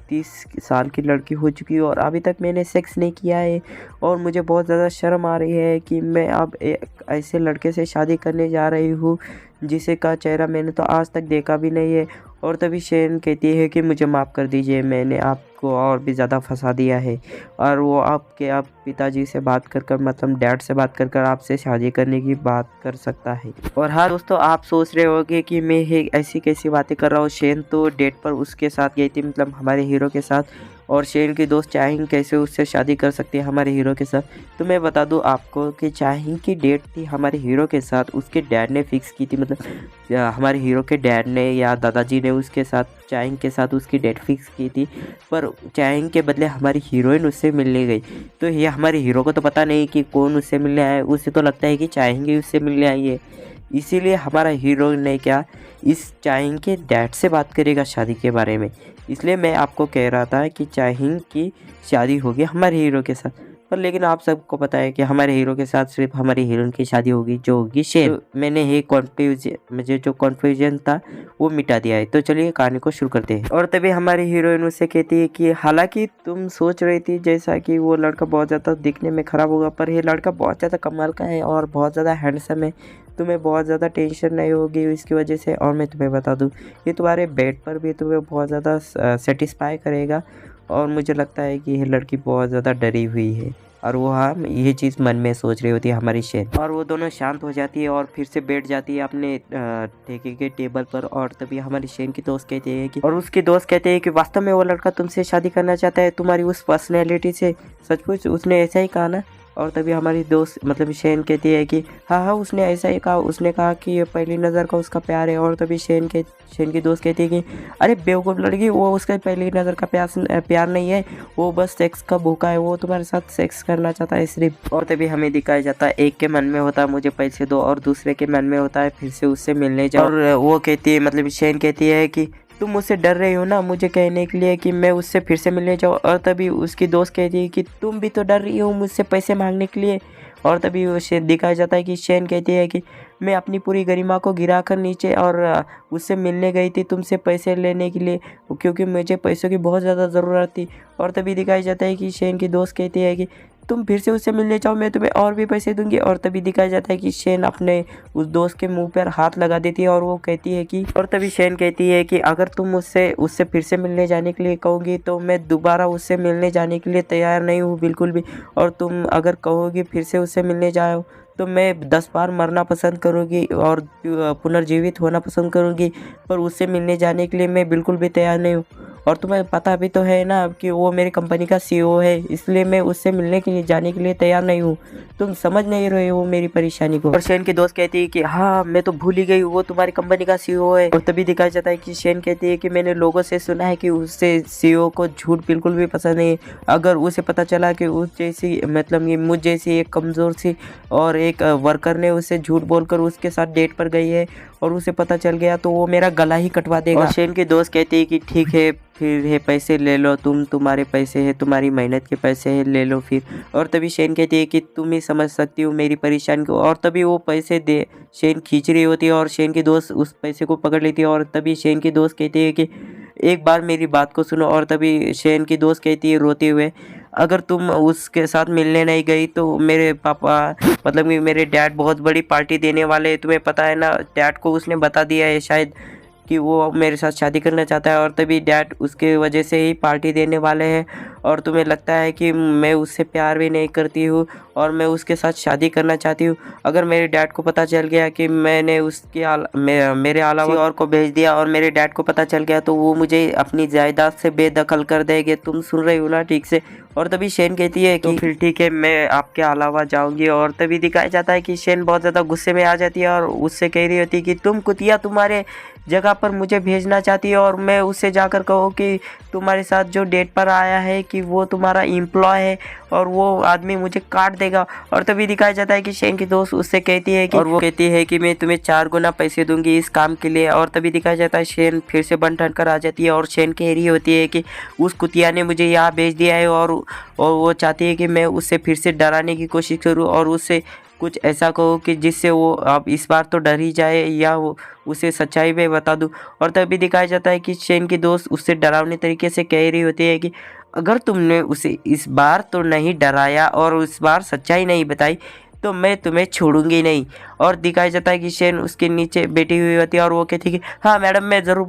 30 साल की लड़की हो चुकी हूँ और अभी तक मैंने सेक्स नहीं किया है, और मुझे बहुत ज़्यादा शर्म आ रही है कि मैं अब एक ऐसे लड़के से शादी करने जा रही हूँ जिसे का चेहरा मैंने तो आज तक देखा भी नहीं है। और तभी शेन कहती है कि मुझे माफ़ कर दीजिए, मैंने आपको और भी ज़्यादा फंसा दिया है, और वो आपके आप पिताजी से बात कर मतलब डैड से बात कर आपसे शादी करने की बात कर सकता है। और हाँ दोस्तों, आप सोच रहे होंगे कि मैं ऐसी कैसी बातें कर रहा हूँ, शेन तो डेट पर उसके साथ गई थी, मतलब हमारे हीरो के साथ, और शेन की दोस्त चाहिंग कैसे उससे शादी कर सकती है हमारे हीरो के साथ। तो मैं बता दूं आपको कि चाहिंग की डेट थी हमारे हीरो के साथ, उसके डैड ने फिक्स की थी, मतलब हमारे हीरो के डैड ने या दादाजी ने उसके साथ चाहिंग के साथ उसकी डेट फिक्स की थी, पर चाहिंग के बदले हमारी हीरोइन उससे मिलने गई। तो ये हमारे हीरो को तो पता नहीं कि कौन उससे मिलने आया है, उसे तो लगता है कि चाहिंग ही उससे मिलने आई है। इसीलिए हमारा हीरो ने क्या इस चाहिंग के डैड से बात करेगा शादी के बारे में इसलिए मैं आपको कह रहा था कि चाहिंग की शादी होगी हमारे हीरो के साथ, पर लेकिन आप सबको पता है कि हमारे हीरो के साथ सिर्फ हमारी हीरोइन की शादी होगी जो होगी शेन। तो मैंने ये कॉन्फ्यूजन, मुझे जो कॉन्फ्यूजन था वो मिटा दिया है। तो चलिए कहानी को शुरू करते हैं। और तभी हमारी हीरोइन उससे कहती है कि हालांकि तुम सोच रही थी जैसा कि वो लड़का बहुत ज़्यादा दिखने में ख़राब होगा, पर ये लड़का बहुत ज़्यादा कमाल का है और बहुत ज़्यादा हैंडसम है, तुम्हें बहुत ज़्यादा टेंशन नहीं होगी इसकी वजह से। और मैं तुम्हें बता दूँ, ये तुम्हारे बेड पर भी तुम्हें बहुत ज़्यादा सेटिस्फाई करेगा। और मुझे लगता है कि यह लड़की बहुत ज़्यादा डरी हुई है, और वो हम ये चीज़ मन में सोच रही होती है हमारी शेन। और वो दोनों शांत हो जाती है और फिर से बैठ जाती है अपने ठेके के टेबल पर। और तभी हमारी शेन की दोस्त कहती है कि, और उसके दोस्त कहते हैं कि वास्तव में वो लड़का तुमसे शादी करना चाहता है तुम्हारी उस पर्सनैलिटी से, सचमुच उसने ऐसा ही कहा ना। और तभी हमारी दोस्त मतलब शेन कहती है कि हाँ हाँ उसने ऐसा ही कहा, उसने कहा कि ये पहली नज़र का उसका प्यार है। और तभी शेन की दोस्त कहती है कि अरे बेवकूफ़ लड़की, वो उसका पहली नज़र का प्यार नहीं है, वो बस सेक्स का भूखा है, वो तुम्हारे साथ सेक्स करना चाहता है सिर्फ। और तभी हमें दिखाया जाता है एक के मन में होता है मुझे पैसे दो, और दूसरे के मन में होता है फिर से उससे मिलने जाओ। और वो कहती है मतलब शेन कहती है कि तुम मुझसे डर रही हो ना मुझे कहने के लिए कि मैं उससे फिर से मिलने जाऊँ। और तभी उसकी दोस्त कहती है कि तुम भी तो डर रही हो मुझसे पैसे मांगने के लिए। और तभी वो शेन दिखाया जाता है कि शेन कहती है कि मैं अपनी पूरी गरिमा को गिराकर नीचे और उससे मिलने गई थी तुमसे पैसे लेने के लिए, क्योंकि मुझे पैसों की बहुत ज़्यादा ज़रूरत थी। और तभी दिखाया जाता है कि शेन की दोस्त कहती है कि तुम फिर से उससे मिलने जाओ, मैं तुम्हें और भी पैसे दूंगी। और तभी दिखाया जाता है कि शेन अपने उस दोस्त के मुंह पर हाथ लगा देती है और वो कहती है कि, और तभी शेन कहती है कि अगर तुम उससे फिर से मिलने जाने के लिए कहोगी तो मैं दोबारा उससे मिलने जाने के लिए तैयार नहीं हूँ बिल्कुल भी। और तुम अगर कहोगी फिर से उससे मिलने जाओ तो मैं 10 बार मरना पसंद करूँगी और पुनर्जीवित होना पसंद करूँगी, पर उससे मिलने जाने के लिए मैं बिल्कुल भी तैयार नहीं हूँ। और तुम्हें पता भी तो है ना कि वो मेरी कंपनी का सीईओ है, इसलिए मैं उससे मिलने के लिए जाने के लिए तैयार नहीं हूँ। तुम समझ नहीं रहे हो मेरी परेशानी को। और शेन की दोस्त कहती है कि हाँ मैं तो भूल ही गई, वो तुम्हारी कंपनी का सीईओ है। और तभी दिखाया जाता है कि शेन कहती है कि मैंने लोगों से सुना है कि उससे सीईओ को झूठ बिल्कुल भी पसंद नहीं। अगर उसे पता चला कि उस जैसी मतलब ये मुझ जैसी एक कमज़ोर सी और एक वर्कर ने उसे झूठ बोलकर उसके साथ डेट पर गई है और उसे पता चल गया तो वो मेरा गला ही कटवा देगा। और शेन की दोस्त कहती है कि ठीक है फिर है पैसे ले लो, तुम्हारे पैसे है, तुम्हारी मेहनत के पैसे है, ले लो फिर। और तभी शेन कहती है कि तुम ही समझ सकती हो मेरी परेशानी को। और तभी वो पैसे दे शेन खींच रही होती है और शेन की दोस्त उस पैसे को पकड़ लेती है। और तभी शेन की दोस्त कहती है कि एक बार मेरी बात को सुनो। और तभी शेन की दोस्त कहती है रोते हुए, अगर तुम उसके साथ मिलने नहीं गई तो मेरे पापा मतलब कि मेरे डैड बहुत बड़ी पार्टी देने वाले हैं, तुम्हें पता है ना। डैड को उसने बता दिया है शायद कि वो मेरे साथ शादी करना चाहता है, और तभी डैड उसके वजह से ही पार्टी देने वाले हैं। और तुम्हें लगता है कि मैं उससे प्यार भी नहीं करती हूँ और मैं उसके साथ शादी करना चाहती हूँ। अगर मेरे डैड को पता चल गया कि मैंने मेरे अलावा और को भेज दिया और मेरे डैड को पता चल गया तो वो मुझे अपनी जायदाद से बेदखल कर देंगे। तुम सुन रही हो ना ठीक से। और तभी शेन कहती है कि तो फिर ठीक है मैं आपके अलावा जाऊंगी। और तभी दिखाया जाता है कि शेन बहुत ज़्यादा गुस्से में आ जाती है और उससे कह रही होती है कि तुम कुतिया तुम्हारे जगह पर मुझे भेजना चाहती है और मैं उससे जाकर कहो कि तुम्हारे साथ जो डेट पर आया है कि वो तुम्हारा एम्प्लॉय है और वो आदमी मुझे काट देगा। और तभी दिखाया जाता है कि शेन की दोस्त उससे कहती है कि, और वो कहती है कि मैं तुम्हें 4 गुना पैसे दूंगी इस काम के लिए। और तभी दिखाया जाता है शेन फिर से बन ठन कर आ जाती है और शेन कह रही होती है कि उस कुतिया ने मुझे यहाँ भेज दिया है और वो चाहती है कि मैं उससे फिर से डराने की कोशिश करूँ और उससे कुछ ऐसा कहो कि जिससे वो अब इस बार तो डर ही जाए या वो उसे सच्चाई में बता दूं। और तभी दिखाया जाता है कि शेन की दोस्त उससे डरावने तरीके से कह रही होती है कि अगर तुमने उसे इस बार तो नहीं डराया और इस बार सच्चाई नहीं बताई तो मैं तुम्हें छोड़ूंगी नहीं। और दिखाया जाता है कि शेन उसके नीचे बैठी हुई होती है और वो कहती है कि हाँ मैडम मैं ज़रूर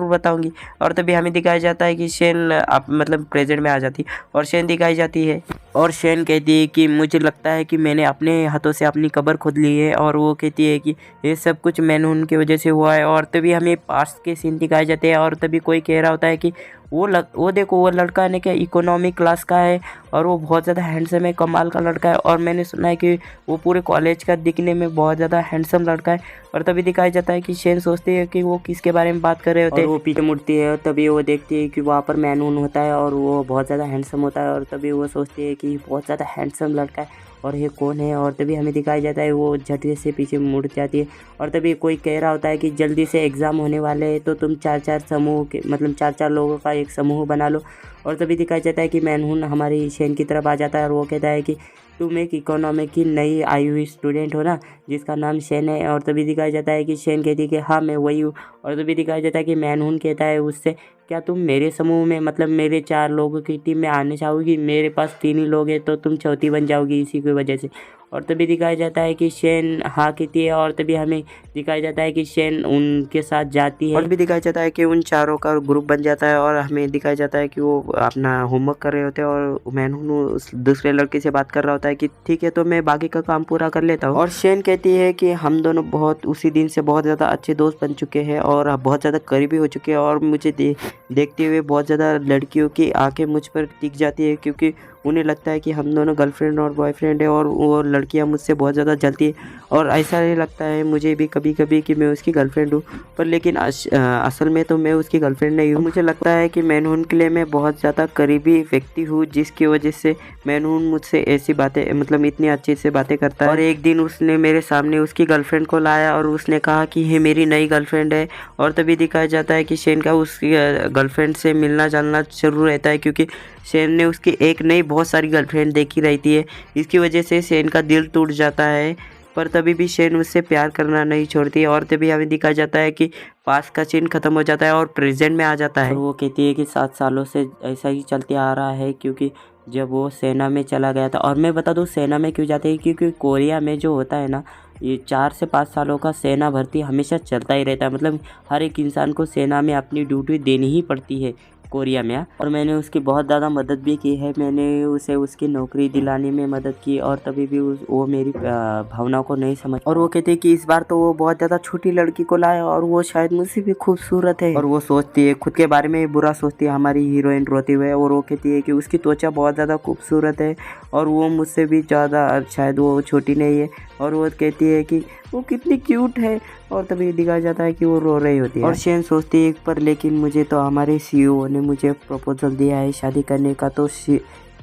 बताऊंगी। और तभी हमें दिखाया जाता है कि शेन आप मतलब प्रेजेंट में आ जाती है और शेन दिखाई जाती है और शेन कहती है कि मुझे लगता है कि मैंने अपने हाथों से अपनी कब्र खोद ली है। और वो कहती है कि ये सब कुछ मैंने उनकी वजह से हुआ है। और तभी हमें पास्ट के सीन दिखाए जाते हैं और तभी कोई कह रहा होता है कि वो देखो वो लड़का ने क्या इकोनॉमी क्लास का है और वो बहुत ज़्यादा हैंडसम है, कमाल का लड़का है। और मैंने सुना है कि वो पूरे कॉलेज का दिखने में बहुत ज़्यादा हैंडसम लड़का है। और तभी दिखाया जाता है कि शेन सोचती है कि वो किसके बारे में बात कर रहे होते हैं। वो पीछे मुड़ती है तभी वो देखती है कि वहाँ पर मैनून होता है और वो बहुत ज़्यादा हैंडसम होता है। और तभी वो सोचती है कि बहुत ज़्यादा हैंडसम लड़का है और ये कौन है। और तभी हमें दिखाया जाता है वो झटके से पीछे मुड़ जाती है और तभी कोई कह रहा होता है कि जल्दी से एग्ज़ाम होने वाले हैं तो तुम 4-4 समूह के मतलब 4-4 लोगों का एक समूह बना लो। और तभी दिखाया जाता है कि मैनहुन हमारी शेन की तरफ आ जाता है और वो कहता है कि तुम एक इकोनॉमी की नई आई हुई स्टूडेंट हो ना, जिसका नाम शेन है। और तभी दिखाया जाता है कि शेन कहती है कि हाँ मैं वही हूँ। और तभी दिखाया जाता है कि मैनहुन कहता है उससे, क्या तुम मेरे समूह में मतलब मेरे 4 लोगों की टीम में आने चाहोगी? मेरे पास 3 ही लोग हैं तो तुम चौथी बन जाओगी इसी की वजह से। और तभी दिखाया जाता है कि शेन हाँ कहती है और तभी हमें दिखाया जाता है कि शेन उनके साथ जाती है। और भी दिखाया जाता है कि उन चारों का ग्रुप बन जाता है और हमें दिखाया जाता है कि वो अपना होमवर्क कर रहे होते हैं और मैनहुन उस दूसरे लड़के से बात कर रहा होता है कि ठीक है तो मैं बाकी का काम पूरा कर लेता हूँ। और शेन कहती है कि हम दोनों बहुत उसी दिन से बहुत ज़्यादा अच्छे दोस्त बन चुके हैं और बहुत ज़्यादा करीबी हो चुके हैं और मुझे देखते हुए बहुत ज़्यादा लड़कियों की आंखें मुझ पर टिक जाती है क्योंकि उन्हें लगता है कि हम दोनों गर्लफ्रेंड और बॉयफ्रेंड है और वो लड़कियां मुझसे बहुत ज़्यादा जलती है। और ऐसा नहीं लगता है मुझे भी कभी कभी कि मैं उसकी गर्लफ्रेंड हूँ, पर लेकिन असल में तो मैं उसकी गर्लफ्रेंड नहीं हूँ। मुझे लगता है कि मैनहुन के लिए मैं बहुत ज़्यादा करीबी व्यक्ति हूँ जिसकी वजह से मैनहुन मुझसे ऐसी बातें मतलब इतनी अच्छी से बातें करता है। और एक दिन उसने मेरे सामने उसकी गर्लफ्रेंड को लाया और उसने कहा कि ये मेरी नई गर्लफ्रेंड है। और तभी दिखाया जाता है कि शेन का उसकी गर्लफ्रेंड से मिलना जुलना शुरू रहता है क्योंकि शेन ने उसकी एक नई बहुत सारी गर्लफ्रेंड देखी रहती है। इसकी वजह से शेन का दिल टूट जाता है, पर तभी भी शेन उससे प्यार करना नहीं छोड़ती है। और तभी हमें दिखाया जाता है कि पास का सीन खत्म हो जाता है और प्रेजेंट में आ जाता है। और वो कहती है कि 7 सालों से ऐसा ही चलते आ रहा है क्योंकि जब वो सेना में चला गया था। और मैं बता दूँ सेना में क्यों जाते हैं, क्योंकि कोरिया में जो होता है ना, ये 4 से 5 सालों का सेना भर्ती हमेशा चलता ही रहता है। मतलब हर एक इंसान को सेना में अपनी ड्यूटी देनी ही पड़ती है कोरिया में। और मैंने उसकी बहुत ज़्यादा मदद भी की है, मैंने उसे उसकी नौकरी दिलाने में मदद की और तभी भी वो मेरी भावनाओं को नहीं समझ। और वो कहते हैं कि इस बार तो वो बहुत ज़्यादा छोटी लड़की को लाया और वो शायद मुझसे भी खूबसूरत है। और वो सोचती है खुद के बारे में बुरा सोचती है हमारी हीरोइन रोते हुए। और वो कहती है कि उसकी त्वचा बहुत ज़्यादा खूबसूरत है और वो मुझसे भी ज़्यादा शायद वो छोटी नहीं है। और वो कहती है कि वो कितनी क्यूट है। और तभी दिखाया जाता है कि वो रो रही होती है। और शेन सोचती है पर लेकिन मुझे तो हमारे सीईओ ने मुझे प्रपोजल दिया है शादी करने का, तो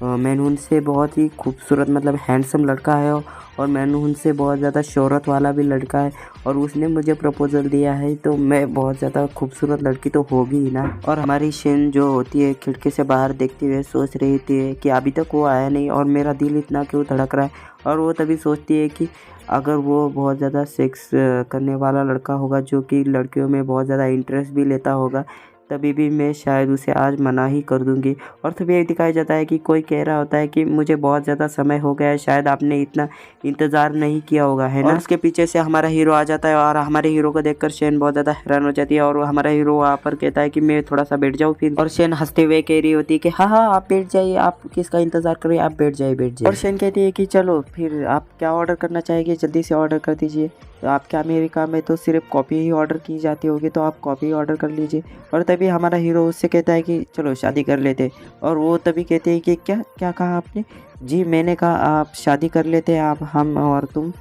मैनहुन से बहुत ही खूबसूरत मतलब हैंडसम लड़का है और मैनहुन से बहुत ज़्यादा शोहरत वाला भी लड़का है और उसने मुझे प्रपोजल दिया है, तो मैं बहुत ज़्यादा खूबसूरत लड़की तो होगी ही ना। और हमारी शेन जो होती है खिड़की से बाहर देखते हुए सोच रही थी कि अभी तक वो आया नहीं और मेरा दिल इतना क्यों धड़क रहा है। और वो तभी सोचती है कि अगर वो बहुत ज़्यादा सेक्स करने वाला लड़का होगा जो कि लड़कियों में बहुत ज़्यादा इंटरेस्ट भी लेता होगा, तभी भी मैं शायद उसे आज मना ही कर दूंगी। और तभी ये दिखाया जाता है कि कोई कह रहा होता है कि मुझे बहुत ज़्यादा समय हो गया है, शायद आपने इतना इंतज़ार नहीं किया होगा, है ना। और उसके पीछे से हमारा हीरो आ जाता है और हमारे हीरो को देखकर शेन बहुत ज़्यादा हैरान हो जाती है और हमारा हीरो वहाँ पर कहता है कि मैं थोड़ा सा बैठ जाऊँ फिर। और शेन हंसते हुए कह रही होती है कि हाँ हाँ आप बैठ जाइए, आप किसका इंतज़ार करिए, आप बैठ जाइए। और शेन कहती है कि चलो फिर आप क्या ऑर्डर करना चाहेंगे, जल्दी से ऑर्डर कर दीजिए। तो आपके अमेरिका में तो सिर्फ कॉफ़ी ही ऑर्डर की जाती होगी, तो आप कॉफ़ी ऑर्डर कर लीजिए। और तभी हमारा हीरो उससे कहता है कि चलो शादी कर लेते। और वो तभी कहते हैं कि क्या क्या कहा आपने? जी मैंने कहा आप शादी कर लेते, आप हम और तुम।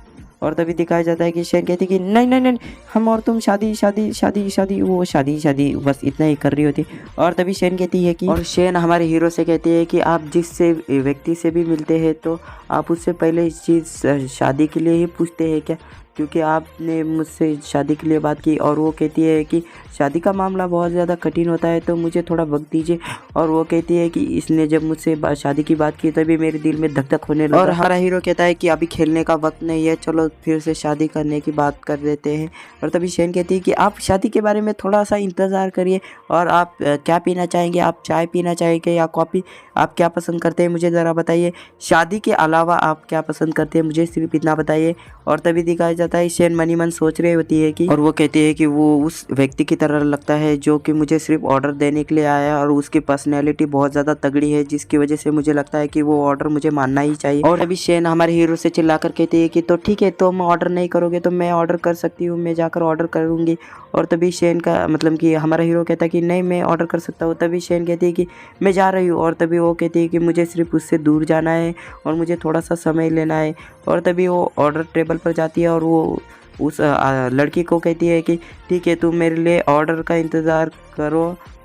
और तभी दिखाया जाता है कि शेन कहती है कि नहीं नहीं नहीं हम और तुम शादी शादी शादी शादी, वो शादी शादी बस इतना ही कर रही होती। और तभी शेन कहती है कि, और शेन हमारे हीरो से कहती है कि आप जिससे व्यक्ति से भी मिलते हैं तो आप उससे पहले इस चीज़ शादी के लिए ही पूछते हैं क्या, क्योंकि आपने मुझसे शादी के लिए बात की। और वो कहती है कि शादी का मामला बहुत ज़्यादा कठिन होता है तो मुझे थोड़ा वक्त दीजिए। और वो कहती है कि इसने जब मुझसे शादी की बात की तभी मेरे दिल में धक धक होने लगा। और हमारा हीरो कहता है कि अभी खेलने का वक्त नहीं है, चलो फिर से शादी करने की बात कर देते हैं। और तभी शेन कहती है कि आप शादी के बारे में थोड़ा सा इंतज़ार करिए। और आप क्या पीना चाहेंगे, आप चाय पीना चाहेंगे या कॉफ़ी, आप क्या पसंद करते हैं मुझे ज़रा बताइए। शादी के अलावा आप क्या पसंद करते हैं मुझे सिर्फ इतना बताइए। और तभी दिखाया जाता है शेन मनी मन सोच रही होती है कि, और वो कहती है कि वो उस व्यक्ति की तरह लगता है जो कि मुझे सिर्फ ऑर्डर देने के लिए आया है और उसकी पर्सनैलिटी बहुत ज़्यादा तगड़ी है जिसकी वजह से मुझे लगता है कि वो ऑर्डर मुझे मानना ही चाहिए। और अभी शेन हमारे हीरो से चिल्लाकर कहती है कि तो ठीक है, तुम ऑर्डर नहीं करोगे तो मैं ऑर्डर कर सकती हूँ, मैं जाकर ऑर्डर करूँगी। और तभी शेन का मतलब कि हमारा हीरो कहता है कि नहीं मैं ऑर्डर कर सकता हूँ। तभी शेन कहती है कि मैं जा रही हूँ। और तभी वो कहती है कि मुझे सिर्फ उससे दूर जाना है और मुझे थोड़ा सा समय लेना है। और तभी वो ऑर्डर टेबल पर जाती है और वो उस लड़की को कहती है कि ठीक है तुम मेरे लिए ऑर्डर का इंतज़ार करो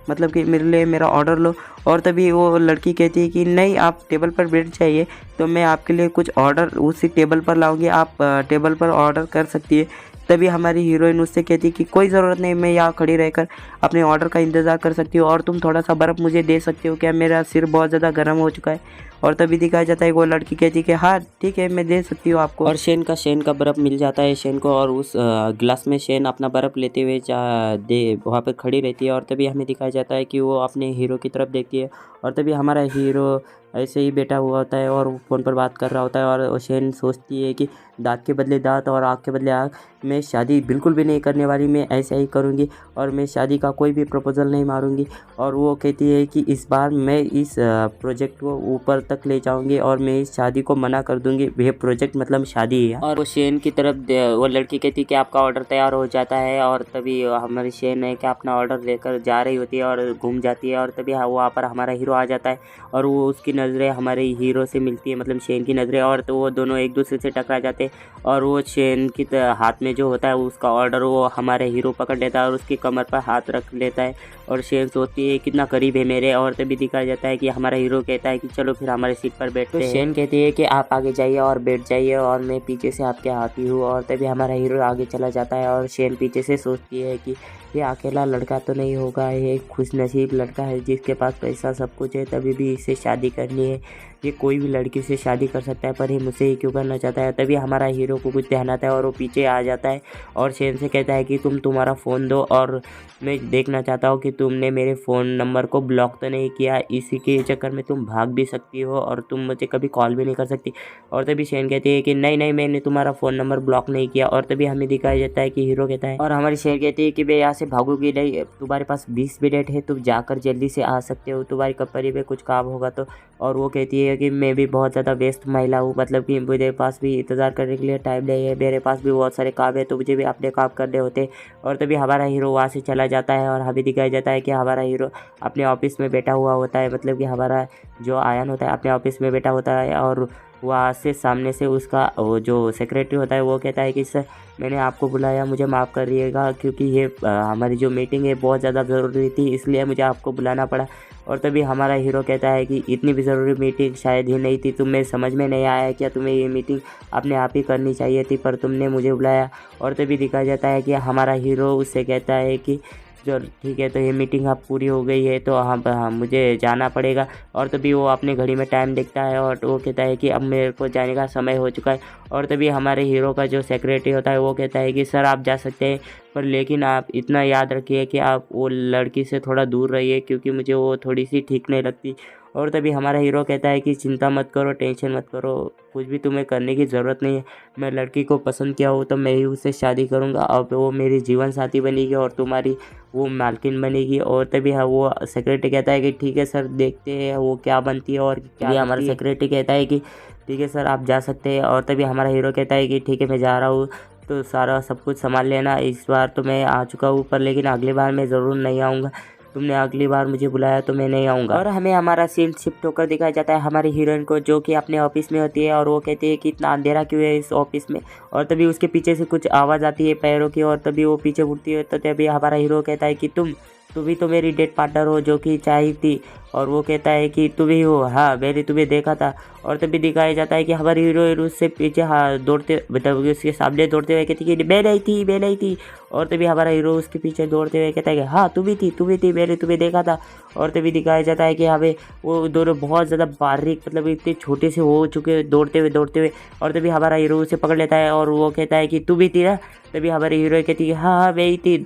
मतलब कि मेरे लिए मेरा ऑर्डर लो। और तभी वो लड़की कहती है कि नहीं, आप टेबल पर बैठ जाइए, तो मैं आपके लिए कुछ ऑर्डर उसी टेबल पर लाऊंगी, आप टेबल पर ऑर्डर कर सकती है। तभी हमारी हीरोइन उससे कहती है कि कोई ज़रूरत नहीं, मैं यहाँ खड़ी रहकर अपने ऑर्डर का इंतज़ार कर सकती हूँ, और तुम थोड़ा सा बर्फ़ मुझे दे सकते हो क्या, मेरा सिर बहुत ज़्यादा गर्म हो चुका है। और तभी दिखाया जाता है वो लड़की कहती है कि हाँ ठीक है, मैं दे सकती हूँ आपको। और शेन का बर्फ़ मिल जाता है शेन को, और उस गिलास में शेन अपना बर्फ़ लेते हुए वहाँ पर खड़ी रहती है। और तभी हमें दिखाया जाता है कि वो अपने हीरो की तरफ देखती है, और तभी हमारा हीरो ऐसे ही बैठा हुआ होता है और फ़ोन पर बात कर रहा होता है। और शेन सोचती है कि दाँत के बदले दाँत और आँख के बदले आँख, मैं शादी बिल्कुल भी नहीं करने वाली, मैं ऐसा ही करूँगी, और मैं शादी का कोई भी प्रपोज़ल नहीं मारूँगी। और वो कहती है कि इस बार मैं इस प्रोजेक्ट को ऊपर तक ले जाऊँगी, और मैं इस शादी को मना कर दूँगी। ये प्रोजेक्ट मतलब शादी है। और वो शेन की तरफ वो लड़की कहती है कि आपका ऑर्डर तैयार हो जाता है, और तभी हमारी शेन है कि अपना ऑर्डर लेकर जा रही होती है और घूम जाती है। और तभी वहाँ पर हमारा हीरो आ जाता है, और वो उसकी नज़रें हमारे हीरो से मिलती है, मतलब शेन की नज़रें, और तो वो दोनों एक दूसरे से टकरा जाते हैं। और वो शेन की हाथ में जो होता है उसका ऑर्डर वो हमारे हीरो पकड़ लेता है और उसकी कमर पर हाथ रख लेता है। और शेन सोचती है कितना करीब है मेरे। और तभी दिखाया जाता है कि हमारा हीरो कहता है कि चलो फिर हमारे सीट पर बैठते हैं। शेन कहती है कि आप आगे जाइए और बैठ जाइए, और मैं पीछे से आपके आती हूँ। और तभी हमारा हीरो आगे चला जाता है, और शेन पीछे से सोचती है कि ये अकेला लड़का तो नहीं होगा, ये एक खुशनसीब लड़का है जिसके पास पैसा सब कुछ है, तभी भी इससे शादी करनी है। ये कोई भी लड़की से शादी कर सकता है, पर ये मुझसे ही क्यों करना चाहता है। तभी हमारा हीरो को कुछ ध्यान आता है और वो पीछे आ जाता है, और शेन से कहता है कि तुम तुम्हारा फ़ोन दो, और मैं देखना चाहता हूँ कि तुमने मेरे फ़ोन नंबर को ब्लॉक तो नहीं किया, इसी के चक्कर में तुम भाग भी सकती हो और तुम मुझे कभी कॉल भी नहीं कर सकती। और तभी शेन कहती है कि नहीं नहीं, मैंने तुम्हारा फ़ोन नंबर ब्लॉक नहीं किया। और तभी हमें दिखाया जाता है कि हीरो कहता है, और हमारी शेन कहती है कि मैं यहाँ से भागूंगी नहीं, तुम्हारे पास 20 मिनट है, तुम जाकर जल्दी से आ सकते हो, तुम्हारी कंपनी में कुछ काम होगा तो। और वो कहती है कि मैं भी बहुत ज़्यादा व्यस्त महिला हूँ, मतलब कि मेरे पास भी इंतज़ार करने के लिए टाइम नहीं है, मेरे पास भी बहुत सारे काम है, तो मुझे भी अपने काम करने होते। और तभी हमारा हीरो वहाँ से चला जाता है, और हमें दिखाया जाता है कि हमारा हीरो अपने ऑफिस में बैठा हुआ होता है, मतलब कि हमारा जो आयन होता है अपने ऑफिस में बैठा होता है। और वहाँ से सामने से उसका वो जो सेक्रेटरी होता है वो कहता है कि सर मैंने आपको बुलाया, मुझे माफ़ करिएगा, क्योंकि ये हमारी जो मीटिंग है बहुत ज़्यादा ज़रूरी थी, इसलिए मुझे आपको बुलाना पड़ा। और तभी हमारा हीरो कहता है कि इतनी भी ज़रूरी मीटिंग शायद ही नहीं थी, तुम्हें समझ में नहीं आया क्या, तुम्हें ये मीटिंग अपने आप ही करनी चाहिए थी, पर तुमने मुझे बुलाया। और तभी दिखाया जाता है कि हमारा हीरो उससे कहता है कि जो ठीक है, तो ये मीटिंग अब पूरी हो गई है, तो हम मुझे जाना पड़ेगा। और तभी वो अपने घड़ी में टाइम देखता है, और वो कहता है कि अब मेरे को जाने का समय हो चुका है। और तभी हमारे हीरो का जो सेक्रेटरी होता है वो कहता है कि सर आप जा सकते हैं, पर लेकिन आप इतना याद रखिए कि आप वो लड़की से थोड़ा दूर रहिए, क्योंकि मुझे वो थोड़ी सी ठीक नहीं लगती। और तभी हमारा हीरो कहता है कि चिंता मत करो, टेंशन मत करो, कुछ भी तुम्हें करने की ज़रूरत नहीं है, मैं लड़की को पसंद किया हूँ तो मैं ही उससे शादी करूँगा, अब वो मेरी जीवन साथी बनेगी और तुम्हारी वो मालकिन बनेगी। और तभी हाँ वो सेक्रेटरी कहता है कि ठीक है सर, देखते हैं वो क्या बनती है और क्या। हमारा सेक्रेटरी कहता है कि ठीक है सर, आप जा सकते हैं। और तभी हमारा हीरो कहता है कि ठीक है मैं जा रहा हूँ, तो सारा सब कुछ संभाल लेना, इस बार तो मैं आ चुका हूँ, पर लेकिन अगली बार मैं ज़रूर नहीं आऊँगा, तुमने अगली बार मुझे बुलाया तो मैं नहीं आऊँगा। और हमें हमारा सीन शिफ्ट होकर दिखाया जाता है हमारी हीरोइन को, जो कि अपने ऑफिस में होती है, और वो कहती है कि इतना अंधेरा क्यों है इस ऑफिस में। और तभी उसके पीछे से कुछ आवाज़ आती है पैरों की, और तभी वो पीछे उठती है, तो तभी हमारा हीरो कहता है कि तुम भी तो मेरी डेट पार्टनर हो जो कि चाहिए थी। और वो कहता है कि तुम ही हो, हाँ मैंने तुम्हें देखा था। और तभी दिखाया जाता है कि हमारी हीरोइन उससे पीछे दौड़ते, मतलब उसके सामने दौड़ते हुए कहती है कि मैं नहीं थी। और तभी हमारा हीरो उसके पीछे दौड़ते हुए कहता है कि हाँ तुम ही थी, मैंने तुम्हें देखा था। और तभी दिखाया जाता है कि हमें वो दोनों बहुत ज़्यादा बारीक, मतलब इतने छोटे से हो चुके दौड़ते हुए। और तभी हमारा हीरो उसे पकड़ लेता है, और वो कहता है कि तुम ही थी ना। तभी हमारी हीरो कहती है हाँ मैं ही थी,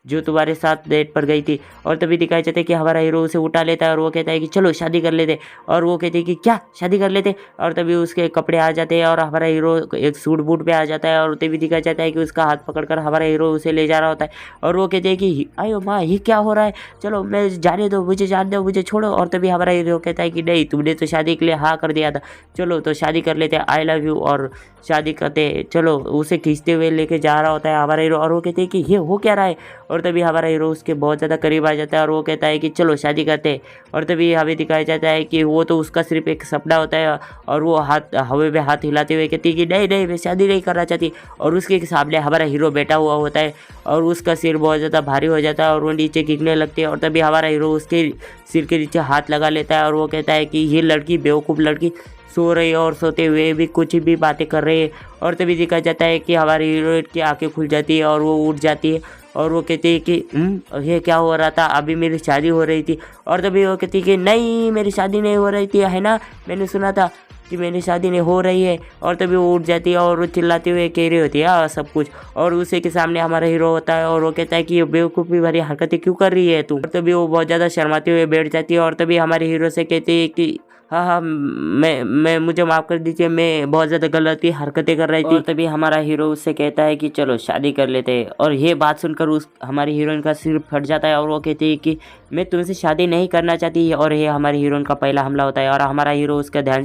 जो तुम्हारे साथ डेट पर गई थी। और तभी दिखाया जाता है कि हमारा हीरो उसे उठा लेता है, और वो कहता है कि चलो शादी कर लेते। और वो कहती है कि क्या शादी कर लेते। और तभी उसके कपड़े आ जाते हैं, और हमारा हीरो एक सूट बूट पे आ जाता है, और तभी दिखाया जाता है कि उसका हाथ पकड़कर हमारा हीरो उसे ले जा रहा होता है। और वो कहते हैं कि आयो माँ ये क्या हो रहा है, चलो मैं जाने दो, मुझे जान दो, मुझे छोड़ो। और तभी हमारा हीरो कहता है कि नहीं, तुमने तो शादी के लिए हाँ कर दिया था, चलो तो शादी कर लेते, आई लव यू। और शादी करते, चलो उसे खींचते हुए लेके जा रहा होता है हमारा हीरो। और वो कहते हैं कि ये हो क्या रहा है। और तभी हमारा हीरो उसके बहुत ज़्यादा करीब आ जाता है, और वो कहता है कि चलो शादी करते करते। और तभी हमें दिखाया जाता है कि वो तो उसका सिर्फ एक सपना होता है और वो हाथ हवा में हाथ हिलाते हुए कहती है कि नहीं नहीं मैं शादी नहीं करना चाहती। और उसके सामने हमारा हीरो बैठा हुआ होता है और उसका सिर बहुत ज़्यादा भारी हो जाता है और वो नीचे गिरने लगती है। और तभी हमारा हीरो उसके सिर के नीचे हाथ लगा लेता है और वो कहता है कि ये लड़की बेवकूफ़ लड़की सो रही है और सोते हुए भी कुछ भी बातें कर रही है। और तभी देखा जाता है कि हमारी हीरोइन की आंखें खुल जाती है और वो उठ जाती है और वो कहती है कि ये क्या हो रहा था, अभी मेरी शादी हो रही थी। और तभी वो कहती है कि नहीं मेरी शादी नहीं हो रही थी, है ना, मैंने सुना था कि मेरी शादी नहीं हो रही है। और तभी वो उठ जाती है और वो चिल्लाते हुए कह रही होती है सब कुछ। और उसी के सामने हमारा हीरो होता है और वो कहता है कि ये बेवकूफ़ी भरी हरकतें क्यों कर रही है तू। और तभी वो बहुत ज़्यादा शर्माते हुए बैठ जाती है और तभी हमारे हीरो से कहती है कि हाँ हाँ मैं मुझे माफ़ कर दीजिए, मैं बहुत ज़्यादा गलत हरकतें कर रही थी। और तभी हमारा हीरो उससे कहता है कि चलो शादी कर लेते हैं। और ये बात सुनकर उस हमारी हीरोइन का सिर फट जाता है और वो कहती है कि मैं तुमसे शादी नहीं करना चाहती। और ये हमारी हीरोइन का पहला हमला होता है और हमारा हीरो उसका ध्यान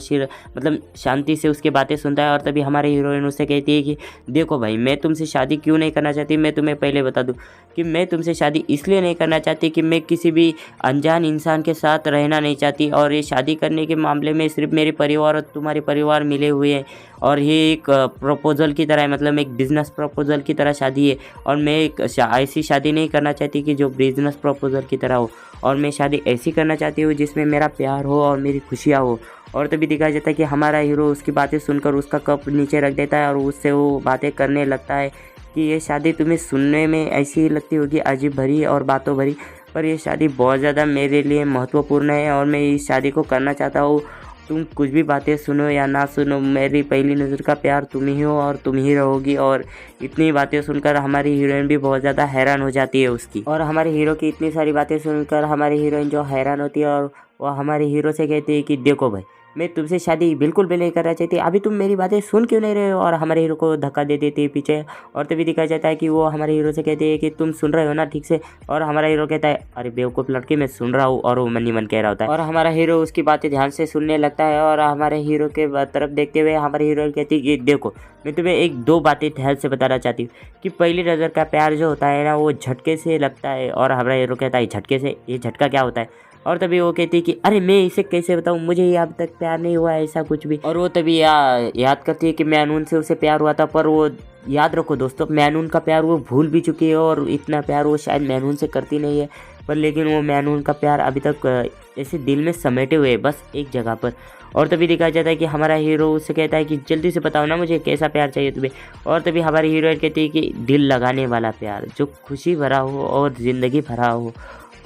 मतलब शांति से उसकी बातें सुनता है। और तभी हमारी हीरोइन उससे कहती है कि देखो भाई मैं तुमसे शादी क्यों नहीं करना चाहती, मैं तुम्हें पहले बता दूँ कि मैं तुमसे शादी इसलिए नहीं करना चाहती कि मैं किसी भी अनजान इंसान के साथ रहना नहीं चाहती। और ये शादी करने के मामले में सिर्फ मेरे परिवार और तुम्हारे परिवार मिले हुए हैं और ये एक प्रपोजल की तरह है, मतलब एक बिजनेस प्रपोजल की तरह शादी है। और मैं एक ऐसी शादी नहीं करना चाहती कि जो बिजनेस प्रपोजल की तरह हो, और मैं शादी ऐसी करना चाहती हूँ जिसमें मेरा प्यार हो और मेरी खुशियाँ हो। और तभी दिखाया जाता है कि हमारा हीरो उसकी बातें सुनकर उसका कप नीचे रख देता है और उससे वो बातें करने लगता है कि ये शादी तुम्हें सुनने में ऐसी ही लगती होगी अजीब भरी और बातों भरी, पर ये शादी बहुत ज़्यादा मेरे लिए महत्वपूर्ण है और मैं इस शादी को करना चाहता हूँ। तुम कुछ भी बातें सुनो या ना सुनो, मेरी पहली नज़र का प्यार तुम ही हो और तुम ही रहोगी। और इतनी बातें सुनकर हमारी हीरोइन भी बहुत ज़्यादा हैरान हो जाती है उसकी। और हमारे हीरो की इतनी सारी बातें सुनकर हमारी हीरोइन जो हैरान होती है और वो हमारे हीरो से कहती है कि देखो भाई मैं तुमसे शादी बिल्कुल भी नहीं करना चाहती, अभी तुम मेरी बातें सुन क्यों नहीं रहे हो। और हमारे हीरो को धक्का दे देती है पीछे। और तभी दिखाया जाता है कि वो हमारे हीरो से कहती है कि तुम सुन रहे हो ना ठीक से। और हमारा हीरो कहता है अरे बेवकूफ़ लड़की मैं सुन रहा हूँ, और वो मन ही मन कह रहा होता है। और हमारा हीरो उसकी बातें ध्यान से सुनने लगता है और हमारे हीरो के तरफ देखते हुए हमारी हीरोइन कहती है कि देखो मैं तुम्हें एक दो बातें ध्यान से बताना चाहती हूँ कि पहली नज़र का प्यार जो होता है ना वो झटके से लगता है। और हमारा हीरो कहता है झटके से, ये झटका क्या होता है। और तभी वो कहती है कि अरे मैं इसे कैसे बताऊँ, मुझे ये अब तक प्यार नहीं हुआ ऐसा कुछ भी। और वो तभी याद करती है कि मैनून से उसे प्यार हुआ था, पर वो याद रखो दोस्तों मैनून का प्यार वो भूल भी चुकी है और इतना प्यार वो शायद मैनून से करती नहीं है। पर लेकिन वो मैनून का प्यार अभी तक ऐसे दिल में समेटे हुए है बस एक जगह पर। और तभी दिखाया जाता है कि हमारा हीरो उससे कहता है कि जल्दी से बताओ ना मुझे कैसा प्यार चाहिए तुम्हें। और तभी हमारी हीरोइन कहती है कि दिल लगाने वाला प्यार जो खुशी भरा हो और ज़िंदगी भरा हो,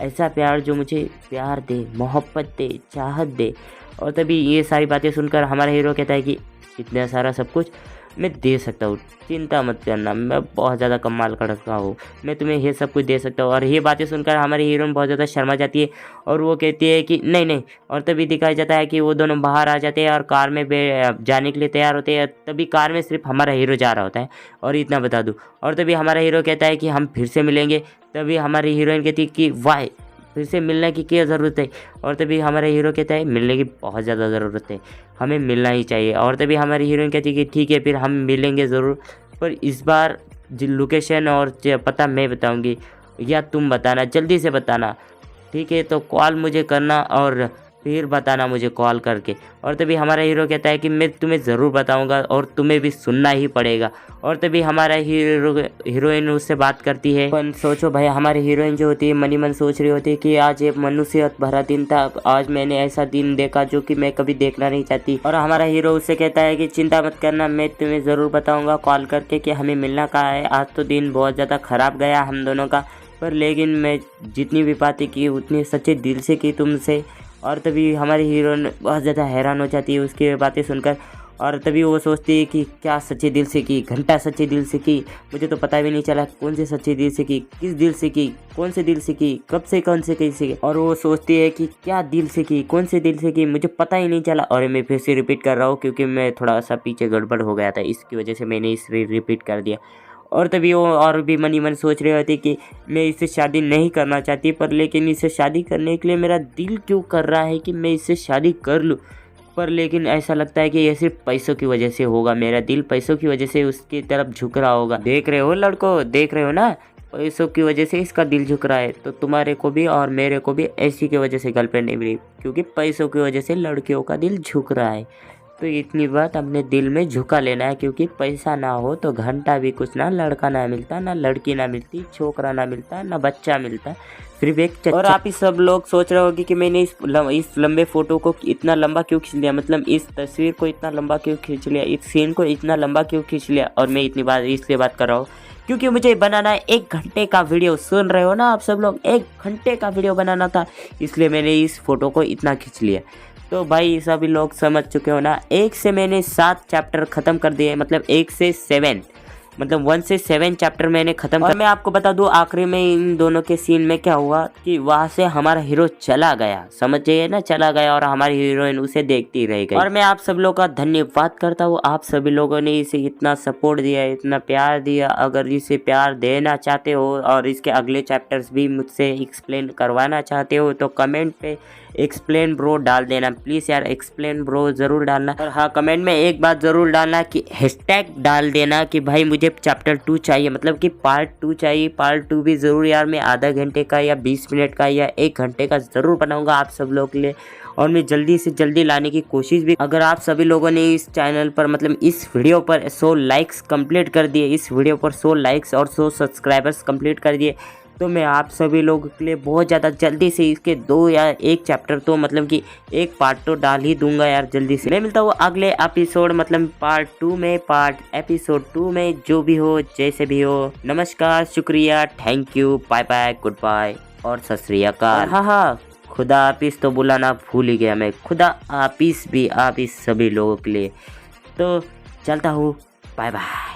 ऐसा प्यार जो मुझे प्यार दे, मोहब्बत दे, चाहत दे। और तभी ये सारी बातें सुनकर हमारा हीरो कहता है कि इतना सारा सब कुछ मैं दे सकता हूँ, चिंता मत करना, मैं बहुत ज़्यादा कमाल का लड़का हूँ, मैं तुम्हें ये सब कुछ दे सकता हूँ। और ये बातें सुनकर हमारी हीरोइन बहुत ज़्यादा शर्मा जाती है और वो कहती है कि नहीं नहीं। और तभी दिखाया जाता है कि वो दोनों बाहर आ जाते हैं और कार में जाने के लिए तैयार होते हैं। तभी कार में सिर्फ हमारा हीरो जा रहा होता है और इतना बता दूँ। और तभी हमारा हीरो कहता है कि हम फिर से मिलेंगे। तभी हमारी हीरोइन कहती है कि वाई फिर से मिलने की क्या ज़रूरत है। और तभी हमारा हीरो कहता है मिलने की बहुत ज़्यादा ज़रूरत है, हमें मिलना ही चाहिए। और तभी हमारी हीरोइन कहती है कि ठीक है फिर हम मिलेंगे ज़रूर, पर इस बार लोकेशन और पता मैं बताऊंगी या तुम बताना, जल्दी से बताना ठीक है। तो कॉल मुझे करना और फिर बताना मुझे कॉल करके। और तभी हमारा हीरो कहता है कि मैं तुम्हें ज़रूर बताऊंगा और तुम्हें भी सुनना ही पड़ेगा। और तभी हमारा हीरोइन उससे बात करती है। पर सोचो भाई हमारी हीरोइन जो होती है मन ही मन सोच रही होती है कि आज एक मनुष्यत भरा दिन था, आज मैंने ऐसा दिन देखा जो कि मैं कभी देखना नहीं चाहती। और हमारा हीरो उससे कहता है कि चिंता मत करना, मैं तुम्हें ज़रूर बताऊँगा कॉल करके कि हमें मिलना कहाँ है। आज तो दिन बहुत ज़्यादा ख़राब गया हम दोनों का, पर लेकिन मैं जितनी भी बातें की उतनी सच्चे दिल से की तुमसे। और तभी हमारी हीरोइन बहुत ज़्यादा हैरान हो जाती है उसकी बातें सुनकर। और तभी वो सोचती है कि क्या सच्चे दिल से की, घंटा सच्चे दिल से की, मुझे तो पता भी नहीं चला कौन से सच्चे दिल से की, किस दिल से की, कौन से दिल से की, कब से कौन से कैसे की। और वो सोचती है कि क्या दिल से की, कौन से दिल से की, मुझे पता ही नहीं चला। और मैं फिर से रिपीट कर रहा हूँ क्योंकि मैं थोड़ा सा पीछे गड़बड़ हो गया था, इसकी वजह से मैंने इसे रिपीट कर दिया। और तभी वो और भी मन ही मन सोच रहे होते कि मैं इससे शादी नहीं करना चाहती, पर लेकिन इससे शादी करने के लिए मेरा दिल क्यों कर रहा है कि मैं इससे शादी कर लूँ। पर लेकिन ऐसा लगता है कि ये सिर्फ पैसों की वजह से होगा, मेरा दिल पैसों की वजह से उसकी तरफ झुक रहा होगा। देख रहे हो लड़कों, देख रहे हो ना पैसों की वजह से इसका दिल झुक रहा है, तो तुम्हारे को भी और मेरे को भी ऐसी की वजह से गर्लफ्रेंड नहीं मिली, क्योंकि पैसों की वजह से लड़कियों का दिल झुक रहा है। तो इतनी बात अपने दिल में झुका लेना है, क्योंकि पैसा ना हो तो घंटा भी कुछ ना, लड़का ना मिलता, ना लड़की ना मिलती, छोकरा ना मिलता, ना बच्चा मिलता, सिर्फ एक चच्चा। और आप ही सब लोग सोच रहे होगी कि मैंने इस लंबे फोटो को इतना लंबा क्यों खींच लिया, मतलब इस तस्वीर को इतना लंबा क्यों खींच लिया, इस सीन को इतना लंबा क्यों खींच लिया। और मैं इतनी बात इसलिए बात कर रहा हूँ क्योंकि मुझे बनाना है 1 घंटे का वीडियो। सुन रहे हो ना आप सब लोग, 1 घंटे का वीडियो बनाना था, इसलिए मैंने इस फोटो को इतना खींच लिया। तो भाई सभी लोग समझ चुके हो ना, 1 से मैंने 7 चैप्टर ख़त्म कर दिए, मतलब 1 से 7, मतलब 1 से 7 चैप्टर मैंने ख़त्म। और मैं आपको बता दूं आखिरी में इन दोनों के सीन में क्या हुआ कि वहाँ से हमारा हीरो चला गया, समझ जाइए ना, चला गया और हमारी हीरोइन उसे देखती रह गई। और मैं आप सब लोगों का धन्यवाद करता हूँ, आप सभी लोगों ने इसे इतना सपोर्ट दिया, इतना प्यार दिया। अगर इसे प्यार देना चाहते हो और इसके अगले चैप्टर्स भी मुझसे एक्सप्लेन करवाना चाहते हो तो कमेंट पे एक्सप्लेन ब्रो डाल देना प्लीज़ यार, एक्सप्लेन ब्रो ज़रूर डालना। और हाँ, कमेंट में एक बात ज़रूर डालना कि हैशटैग डाल देना कि भाई मुझे चैप्टर 2 चाहिए, मतलब कि पार्ट 2 चाहिए। पार्ट 2 भी ज़रूर यार, मैं आधा घंटे का या 20 मिनट का या 1 घंटे का ज़रूर बनाऊंगा आप सब लोग के लिए, और मैं जल्दी से जल्दी लाने की कोशिश भी। अगर आप सभी लोगों ने इस चैनल पर, मतलब इस वीडियो पर 100 लाइक्स कंप्लीट कर दिए, इस वीडियो पर 100 लाइक्स और 100 सब्सक्राइबर्स कंप्लीट कर दिए, तो मैं आप सभी लोगों के लिए बहुत ज़्यादा जल्दी से इसके 2 या 1 चैप्टर तो, मतलब कि 1 पार्ट तो डाल ही दूंगा यार जल्दी से। मैं मिलता हूँ अगले एपिसोड, मतलब पार्ट 2 में, एपिसोड 2 में, जो भी हो जैसे भी हो। नमस्कार, शुक्रिया, thank you, bye bye, good bye और सत श्री अकाल। हाँ, खुदा हाफिज़ तो बुलाना भूल ही गया मैं, खुदा हाफिज़ भी आप इस सभी लोगों के लिए। तो चलता हूँ, बाय बाय।